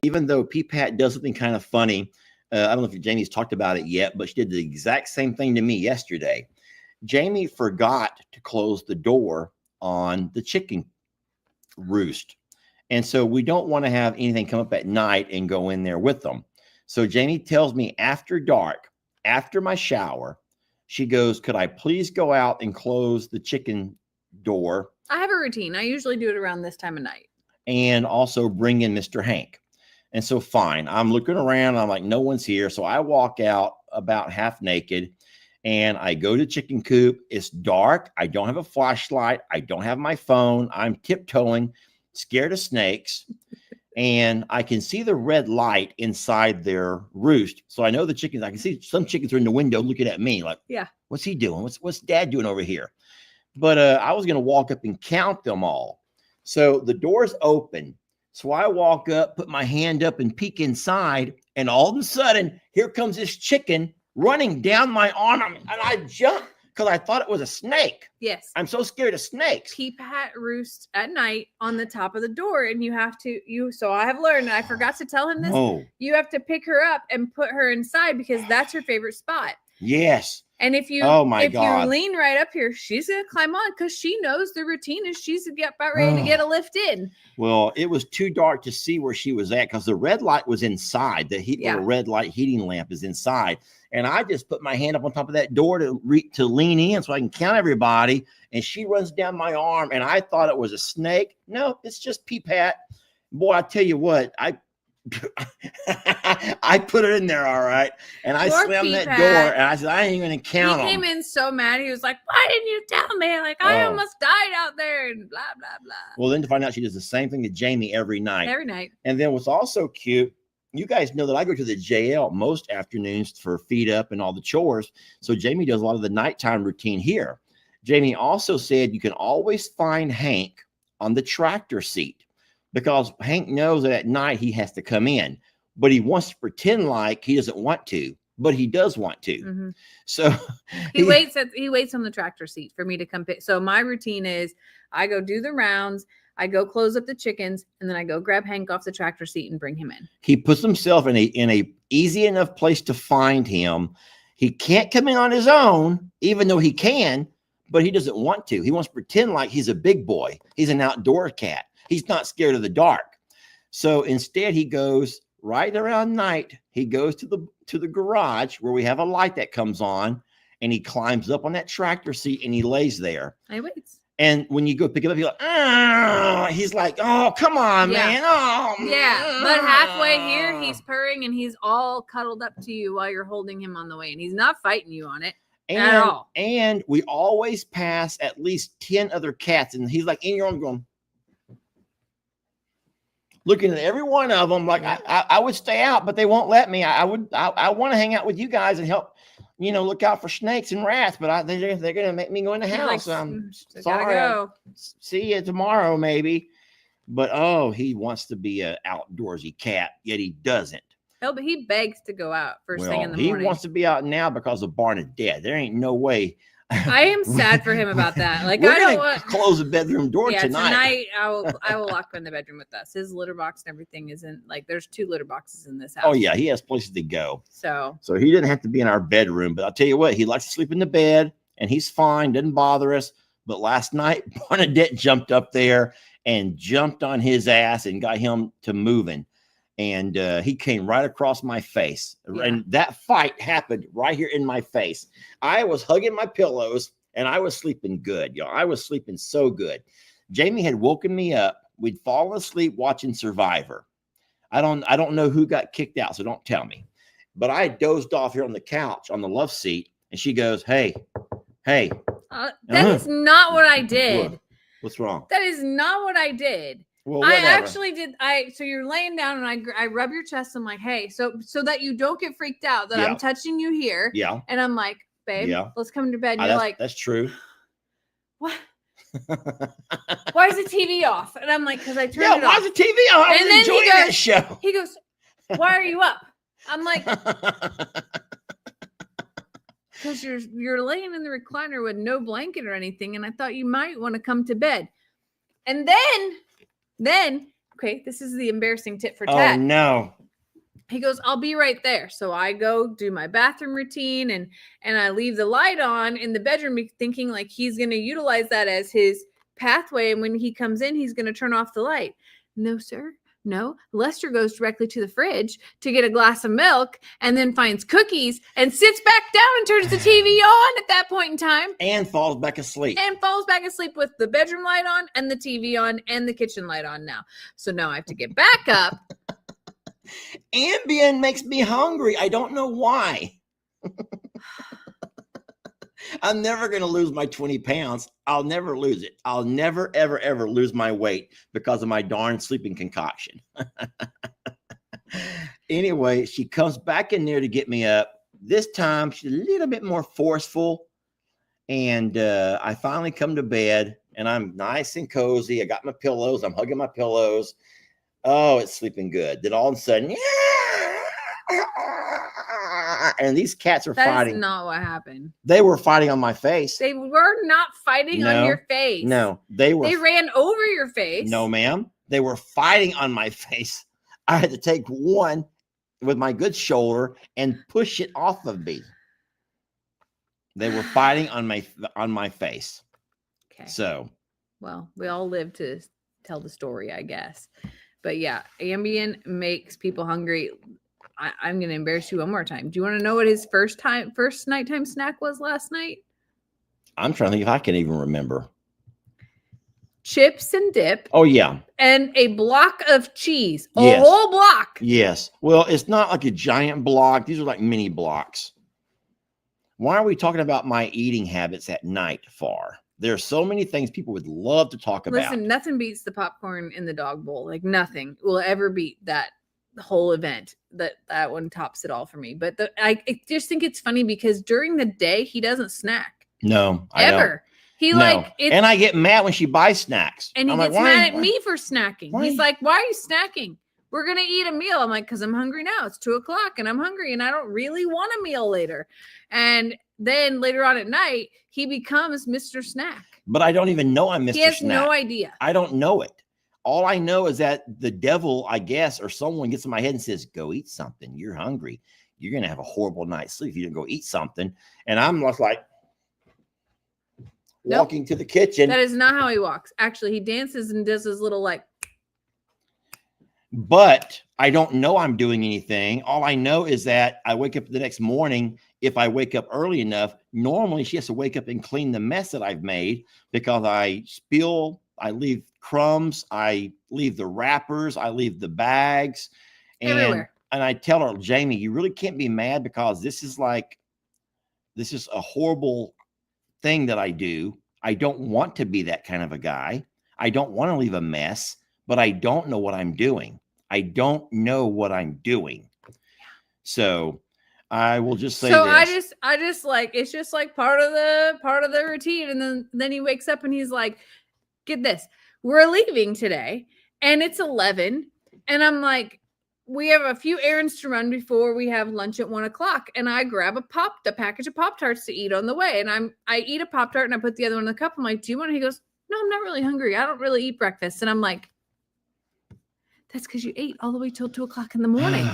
Even though Peep does something kind of funny, I don't know if Jamie's talked about it yet, but she did the exact same thing to me yesterday. Jamie forgot to close the door on the chicken roost, and so we don't want to have anything come up at night and go in there with them. So Jamie tells me after dark, after my shower, she goes, could I please go out and close the chicken door? I have a routine. I usually do it around this time of night. And also bring in Mr. Hank. And so fine, I'm looking around, I'm like, no one's here. So I walk out about half naked and I go to chicken coop. It's dark. I don't have a flashlight. I don't have my phone. I'm tiptoeing, scared of snakes. And I can see the red light inside their roost. So I know the chickens, I can see some chickens are in the window looking at me like, yeah, what's he doing? What's dad doing over here? But I was going to walk up and count them all. So the door's open. So I walk up, put my hand up and peek inside. And all of a sudden, here comes this chicken running down my arm. And I jump because I thought it was a snake. Yes. I'm so scared of snakes. Peep roost at night on the top of the door. And so I have learned, and I forgot to tell him this. Oh. You have to pick her up and put her inside because that's her favorite spot. Yes. And if you lean right up here, she's going to climb on because she knows the routine is she's about ready to get a lift in. Well, it was too dark to see where she was at because the red light was inside. The little red light heating lamp is inside. And I just put my hand up on top of that door to lean in so I can count everybody. And she runs down my arm. And I thought it was a snake. No, it's just Peep. Boy, I tell you what, I put it in there, all right. And I slammed that door and I said, I ain't even going to count them. He came in so mad. He was like, why didn't you tell me? Like, I almost died out there and blah, blah, blah. Well, then to find out she does the same thing to Jamie every night. Every night. And then what's also cute you guys know that I go to the JL most afternoons for feed up and all the chores. So Jamie does a lot of the nighttime routine here. Jamie also said you can always find Hank on the tractor seat because Hank knows that at night he has to come in, but he wants to pretend like he doesn't want to, but he does want to. Mhm. So he waits on the tractor seat for me to come pick. So my routine is I go do the rounds, I go close up the chickens, and then I go grab Hank off the tractor seat and bring him in. He puts himself in a easy enough place to find him. He can't come in on his own, even though he can, but he doesn't want to. He wants to pretend like he's a big boy. He's an outdoor cat. He's not scared of the dark. So instead, he goes right around night. He goes to the garage where we have a light that comes on, and he climbs up on that tractor seat and he lays there. I waits. And when you go pick it up, you're like, oh, he's like, oh, come on, Yeah. man. Oh, Yeah. But halfway here, he's purring and he's all cuddled up to you while you're holding him on the way. And he's not fighting you on it at all. And we always pass at least 10 other cats. And he's like in your arms going, looking at every one of them. Like I would stay out, but they won't let me. I want to hang out with you guys and help, look out for snakes and rats, but they're going to make me go in the house. Like, I'm I sorry. gotta go. See you tomorrow, maybe. But he wants to be an outdoorsy cat, yet he doesn't. No, but he begs to go out first thing in the morning. He wants to be out now because of Barnadette. There ain't no way. I am sad for him about that. Like, We're I don't gonna want close the bedroom door tonight. I will lock him in the bedroom with us. His litter box and everything isn't like there's 2 litter boxes in this house. Oh yeah, he has places to go. So he didn't have to be in our bedroom. But I'll tell you what, he likes to sleep in the bed, and he's fine. Doesn't bother us. But last night, Barnadette jumped up there and jumped on his ass and got him to moving. And he came right across my face. Yeah. And that fight happened right here in my face. I was hugging my pillows and I was sleeping good, y'all. I was sleeping so good. Jamie had woken me up. We'd fallen asleep watching Survivor. I don't know who got kicked out, so don't tell me. But I dozed off here on the couch on the love seat, and she goes, hey. That is not what I did. What's wrong? That is not what I did. Well, I actually did. So you're laying down and I rub your chest. I'm like, hey, so that you don't get freaked out that I'm touching you here. Yeah. And I'm like, babe, let's come to bed. And you're like, that's true. What? Why is the TV off? And I'm like, because I turned it off. Why is the TV off? I was enjoying that show. He goes, why are you up? I'm like, because you're laying in the recliner with no blanket or anything, and I thought you might want to come to bed. And then, okay, this is the embarrassing tip for Ted. Oh, no. He goes, I'll be right there. So I go do my bathroom routine and I leave the light on in the bedroom thinking like he's going to utilize that as his pathway. And when he comes in, he's going to turn off the light. No, sir. No. Lester goes directly to the fridge to get a glass of milk and then finds cookies and sits back down and turns the TV on at that point in time. And falls back asleep. With the bedroom light on and the TV on and the kitchen light on now. So now I have to get back up. Ambien makes me hungry. I don't know why. I'm never going to lose my 20 pounds. I'll never lose it. I'll never, ever, ever lose my weight because of my darn sleeping concoction. Anyway, she comes back in there to get me up. This time, she's a little bit more forceful. And I finally come to bed, and I'm nice and cozy. I got my pillows. I'm hugging my pillows. Oh, it's sleeping good. Then all of a sudden, and these cats are fighting. That's not what happened. They were fighting on my face. They were not fighting on your face. No, they ran over your face. No, ma'am. They were fighting on my face. I had to take one with my good shoulder and push it off of me. They were fighting on my face. Okay. So, well, we all live to tell the story, I guess. But yeah, Ambien makes people hungry. I'm going to embarrass you one more time. Do you want to know what his first nighttime snack was last night? I'm trying to think if I can even remember. Chips and dip. Oh, yeah. And a block of cheese. A whole block. Yes. Well, it's not like a giant block. These are like mini blocks. Why are we talking about my eating habits at night for? There are so many things people would love to talk about. Listen, nothing beats the popcorn in the dog bowl. Like nothing will ever beat that whole event. That one tops it all for me. But I just think it's funny because during the day he doesn't snack. No, I don't. Ever. He No. And I get mad when she buys snacks. And he I'm gets like, mad at me for snacking. why? He's like, why are you snacking? We're going to eat a meal. I'm like, because I'm hungry now. It's 2:00 and I'm hungry and I don't really want a meal later. And then later on at night, he becomes Mr. Snack. But I don't even know I'm Mr. Snack. He has no idea. I don't know it. All I know is that the devil, I guess, or someone gets in my head and says, go eat something. You're hungry. You're going to have a horrible night's sleep if you don't go eat something. And I'm just like walking to the kitchen. That is not how he walks. Actually, he dances and does his little like. But I don't know I'm doing anything. All I know is that I wake up the next morning. If I wake up early enough, normally she has to wake up and clean the mess that I've made because I leave crumbs, I leave the wrappers, I leave the bags, Everywhere. And I tell her, Jamie, you really can't be mad because this is a horrible thing that I do. I don't want to be that kind of a guy. I don't want to leave a mess, but I don't know what I'm doing. I don't know what I'm doing. So I will just say this. I just like, it's just like part of the routine. And then he wakes up and he's like, get this, we're leaving today and it's 11. And I'm like, we have a few errands to run before we have lunch at 1:00. And I grab a package of Pop-Tarts to eat on the way. And I eat a Pop-Tart and I put the other one in the cup. I'm like, do you want it? He goes, no, I'm not really hungry. I don't really eat breakfast. And I'm like, that's because you ate all the way till 2:00 in the morning.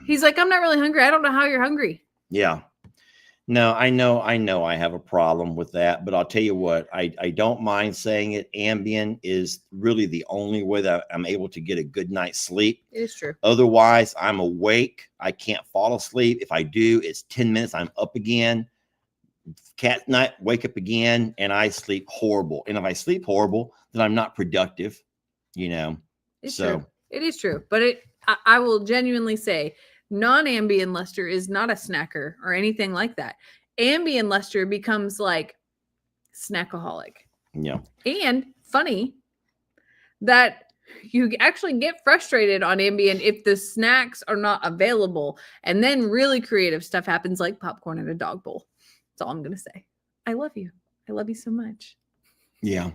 He's like, I'm not really hungry. I don't know how you're hungry. Yeah. No, I know I have a problem with that, but I'll tell you what, I don't mind saying it. Ambien is really the only way that I'm able to get a good night's sleep. It is true. Otherwise, I'm awake. I can't fall asleep. If I do, it's 10 minutes. I'm up again. Cat night, wake up again, and I sleep horrible. And if I sleep horrible, then I'm not productive, It's true. It is true. But I will genuinely say, non-Ambien Lester is not a snacker or anything like that. Ambien Lester becomes like snackaholic. Yeah. And funny that you actually get frustrated on Ambien if the snacks are not available. And then really creative stuff happens like popcorn in a dog bowl. That's all I'm going to say. I love you. I love you so much. Yeah.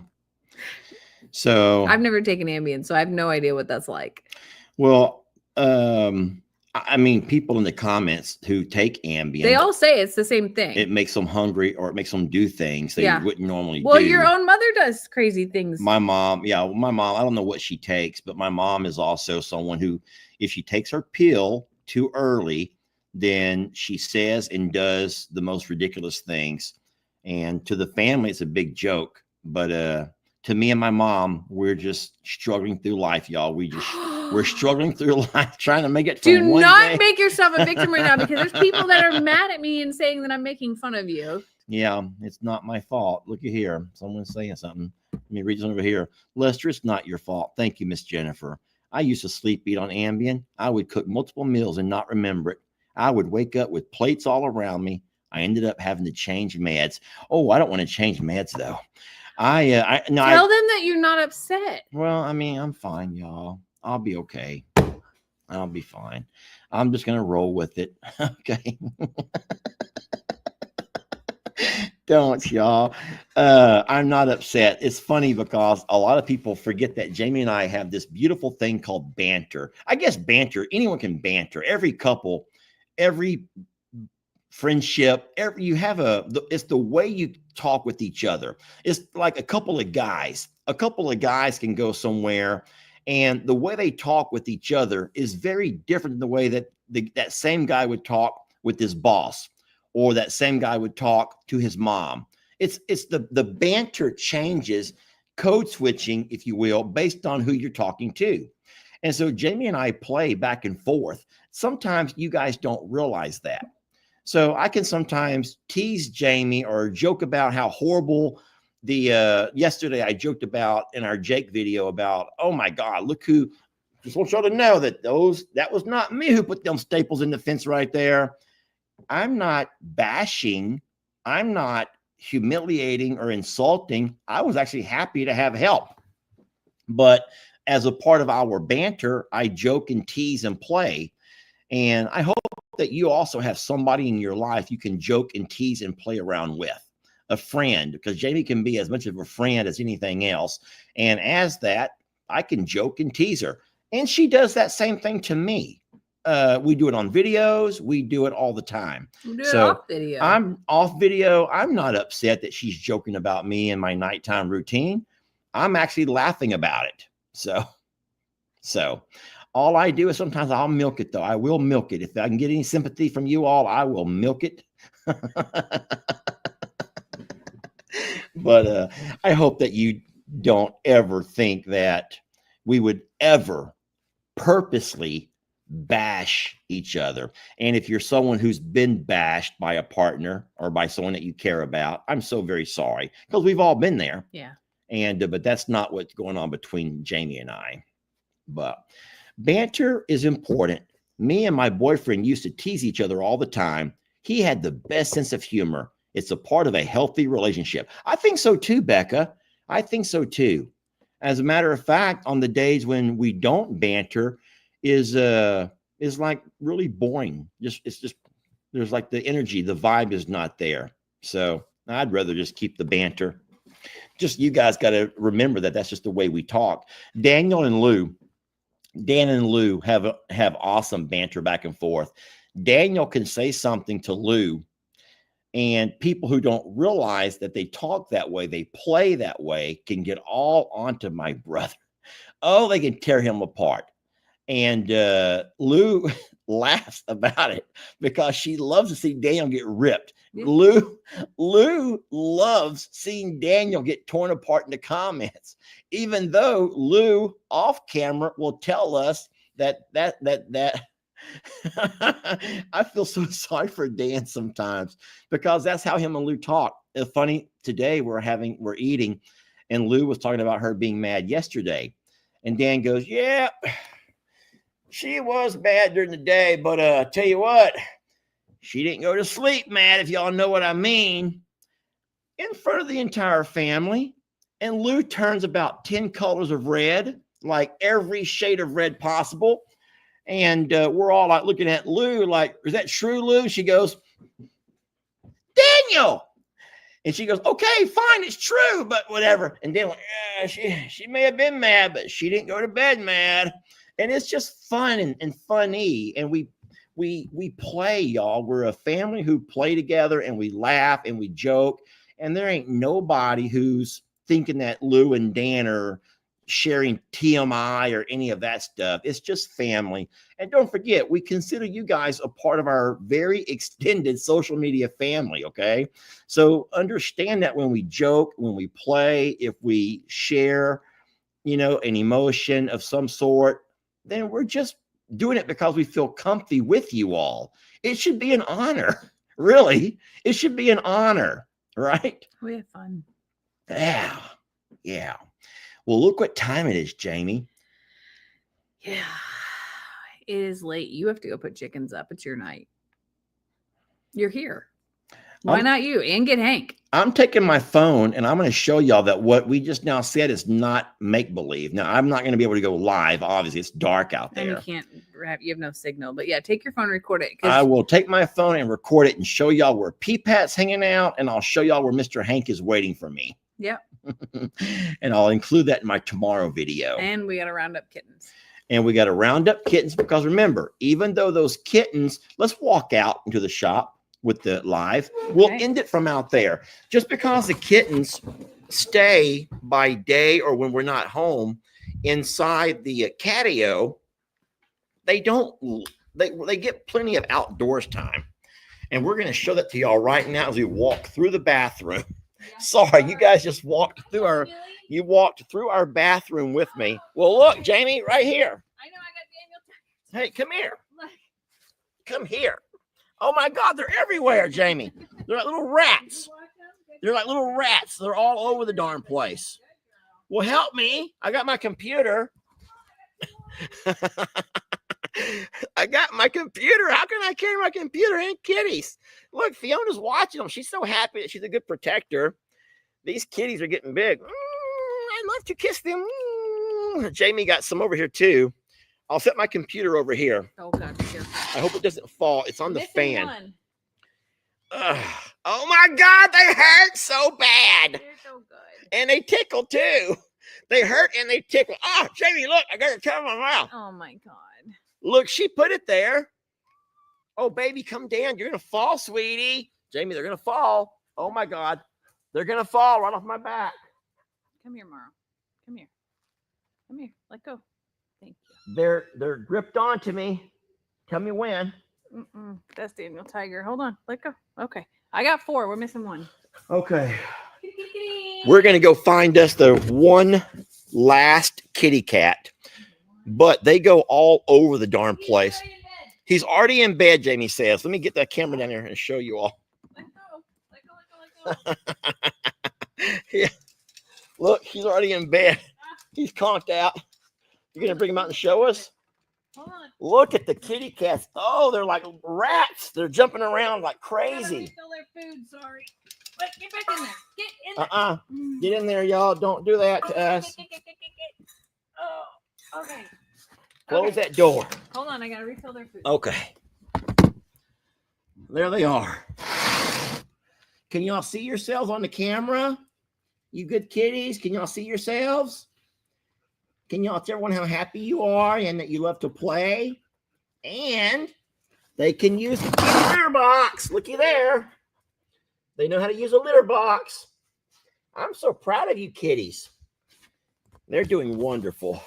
So I've never taken Ambien, so I have no idea what that's like. Well, I mean, people in the comments who take Ambien, they all say it's the same thing. It makes them hungry or it makes them do things they wouldn't normally do. Well, your own mother does crazy things. My mom, I don't know what she takes, but my mom is also someone who, if she takes her pill too early, then she says and does the most ridiculous things. And to the family, it's a big joke. But to me and my mom, we're just struggling through life, y'all. We're struggling through life, trying to make it. Do not make yourself a victim right now, because there's people that are mad at me and saying that I'm making fun of you. Yeah, it's not my fault. Look at here. Someone's saying something. Let me read something over here. Lester, it's not your fault. Thank you, Miss Jennifer. I used to sleep eat on Ambien. I would cook multiple meals and not remember it. I would wake up with plates all around me. I ended up having to change meds. Oh, I don't want to change meds though. Tell them that you're not upset. Well, I mean, I'm fine, y'all. I'll be okay. I'll be fine. I'm just going to roll with it. Okay. Don't, y'all. I'm not upset. It's funny because a lot of people forget that Jamie and I have this beautiful thing called banter. I guess banter, anyone can banter. Every couple, every friendship, it's the way you talk with each other. It's like a couple of guys can go somewhere, and the way they talk with each other is very different than the way that that same guy would talk with his boss, or that same guy would talk to his mom. It's the banter changes, code switching, if you will, based on who you're talking to. And so Jamie and I play back and forth. Sometimes you guys don't realize that. So I can sometimes tease Jamie or joke about how horrible yesterday I joked about in our Jake video about, oh my God, look who, just want y'all to know that was not me who put them staples in the fence right there. I'm not bashing. I'm not humiliating or insulting. I was actually happy to have help. But as a part of our banter, I joke and tease and play. And I hope that you also have somebody in your life you can joke and tease and play around with. A friend, because Jamie can be as much of a friend as anything else. And as that, I can joke and tease her. And she does that same thing to me. We do it on videos. We do it all the time. So off video. I'm off video. I'm not upset that she's joking about me and my nighttime routine. I'm actually laughing about it. So all I do is sometimes I'll milk it, though. I will milk it. If I can get any sympathy from you all, I will milk it. But I hope that you don't ever think that we would ever purposely bash each other. And if you're someone who's been bashed by a partner or by someone that you care about, I'm so very sorry, because we've all been there. Yeah. And but that's not what's going on between Jamie and I. But banter is important. Me and my boyfriend used to tease each other all the time. He had the best sense of humor. It's a part of a healthy relationship. I think so too, Becca. I think so too. As a matter of fact, on the days when we don't banter, is like really boring. It's just there's like the energy, the vibe is not there. So I'd rather just keep the banter. Just you guys got to remember that that's just the way we talk. Dan and Lou have awesome banter back and forth. Daniel can say something to Lou, and people who don't realize that they talk that way, they play that way, can get all onto my brother. Oh, they can tear him apart. And Lou laughs about it because she loves to see Daniel get ripped. Lou loves seeing Daniel get torn apart in the comments, even though Lou off camera will tell us that I feel so sorry for Dan sometimes, because that's how him and Lou talk. It's funny, today we're eating, and Lou was talking about her being mad yesterday, and Dan goes, yeah, she was bad during the day, but tell you what, she didn't go to sleep mad, if y'all know what I mean, in front of the entire family. And Lou turns about 10 colors of red, like every shade of red possible. And we're all like looking at Lou like, is that true, Lou? She goes, Daniel. And she goes, okay, fine, it's true, but whatever. And then yeah, she may have been mad, but she didn't go to bed mad. And it's just fun and funny. And we play, y'all. We're a family who play together, and we laugh and we joke. And there ain't nobody who's thinking that Lou and Dan are sharing TMI or any of that stuff. It's just family. And don't forget, we consider you guys a part of our very extended social media family, okay? So understand that when we joke, when we play, if we share, an emotion of some sort, then we're just doing it because we feel comfy with you all. It should be an honor. Really. It should be an honor, right? We have fun. Yeah. Well, look what time it is, Jamie. Yeah, it is late. You have to go put chickens up. It's your night. You're here. Why not you? And get Hank. I'm taking my phone, and I'm going to show y'all that what we just now said is not make-believe. Now, I'm not going to be able to go live. Obviously, it's dark out there. And you have no signal. But yeah, take your phone and record it. I will take my phone and record it and show y'all where Peep Hat's hanging out, and I'll show y'all where Mr. Hank is waiting for me. Yep. And I'll include that in my tomorrow video. And we got to round up kittens. Because remember, even though those kittens, let's walk out into the shop with the live. Okay. We'll end it from out there. Just because the kittens stay by day or when we're not home inside the catio, they get plenty of outdoors time. And we're going to show that to y'all right now as we walk through the bathroom. Sorry, you guys just walked through our bathroom with me. Well, look, Jamie, right here. I know, I got Daniel. Hey, come here. Come here. Oh my God, they're everywhere, Jamie. They're like little rats. They're all over the darn place. Well, help me. I got my computer. How can I carry my computer and kitties? Look, Fiona's watching them. She's so happy that she's a good protector. These kitties are getting big. I love to kiss them. Jamie got some over here too. I'll set my computer over here. Oh God, be careful. I hope it doesn't fall. It's on the Missing fan. one. Oh my God, they hurt so bad. They're so good. And they tickle too. They hurt and they tickle. Oh, Jamie, look, I got it covered my mouth. Oh my God. Look, she put it there. Oh, baby, come down. You're going to fall, sweetie. Jamie, they're going to fall. Oh my God. They're going to fall right off my back. Come here, Morrow. Come here. Come here. Let go. Thank you. They're gripped onto me. Tell me when. That's Daniel Tiger. Hold on. Let go. Okay. I got 4. We're missing 1. Okay. We're going to go find us the one last kitty cat. But they go all over the darn place. He's already in bed, Jamie says. Let me get that camera down there and show you all. Let go. Let go. Let go. Yeah. Look, he's already in bed. He's conked out. You're going to bring him out and show us? Hold on. Look at the kitty cats. Oh, they're like rats. They're jumping around like crazy. Steal their food. Sorry. Wait, get back in there. Get in there. Get in there, y'all. Don't do that to us. Oh, okay. Close that door. Hold on. I got to refill their food. Okay. There they are. Can y'all see yourselves on the camera? You good kitties? Can y'all see yourselves? Can y'all tell everyone how happy you are and that you love to play? And they can use the kitty litter box. Looky there. They know how to use a litter box. I'm so proud of you kitties. They're doing wonderful.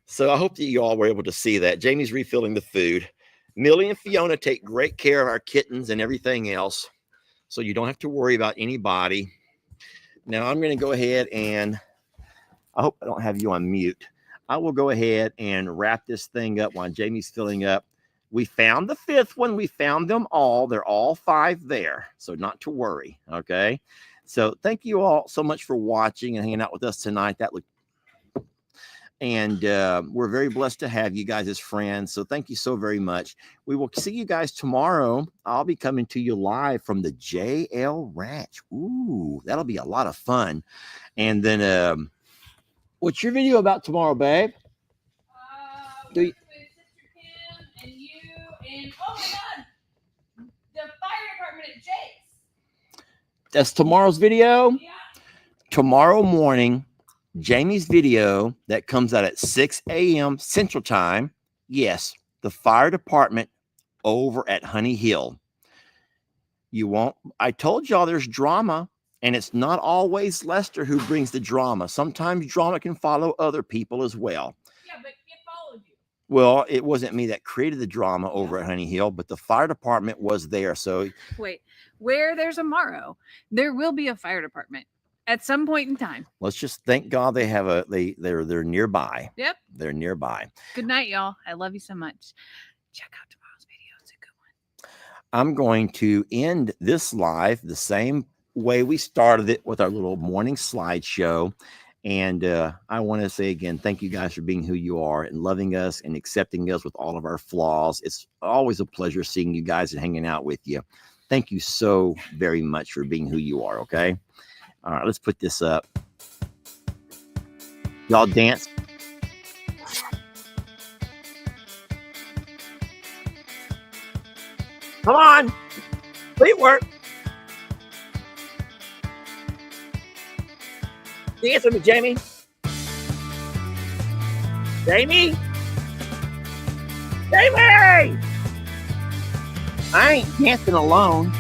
So I hope that you all were able to see that. Jamie's refilling the food. Millie and Fiona take great care of our kittens and everything else. So you don't have to worry about anybody. Now I'm going to go ahead and I hope I don't have you on mute. I will go ahead and wrap this thing up while Jamie's filling up. We found the 5th one. We found them all. They're all 5 there. So not to worry. Okay. So thank you all so much for watching and hanging out with us tonight. And we're very blessed to have you guys as friends. So thank you so very much. We will see you guys tomorrow. I'll be coming to you live from the JL Ranch. Ooh, that'll be a lot of fun. And then what's your video about tomorrow, babe? With Sister Kim and you and oh my God, the fire department at Jake's. That's tomorrow's video? Yeah. Tomorrow morning, Jamie's video that comes out at 6 a.m. Central Time. Yes, the fire department over at Honey Hill. I told y'all there's drama. And it's not always Lester who brings the drama. Sometimes drama can follow other people as well. Yeah, but it followed you. Well, it wasn't me that created the drama over at Honey Hill, but the fire department was there. So wait, where there's a Morrow, there will be a fire department at some point in time. Let's just thank God they have they're nearby. Yep. They're nearby. Good night, y'all. I love you so much. Check out tomorrow's video. It's a good one. I'm going to end this live the same way we started it with our little morning slideshow. And I want to say again, thank you guys for being who you are and loving us and accepting us with all of our flaws. It's always a pleasure seeing you guys and hanging out with you. Thank you so very much for being who you are. Okay. All right, let's put this up. Y'all dance. Come on. Please work. Dance with me, Jamie. Jamie? Jamie! I ain't dancing alone.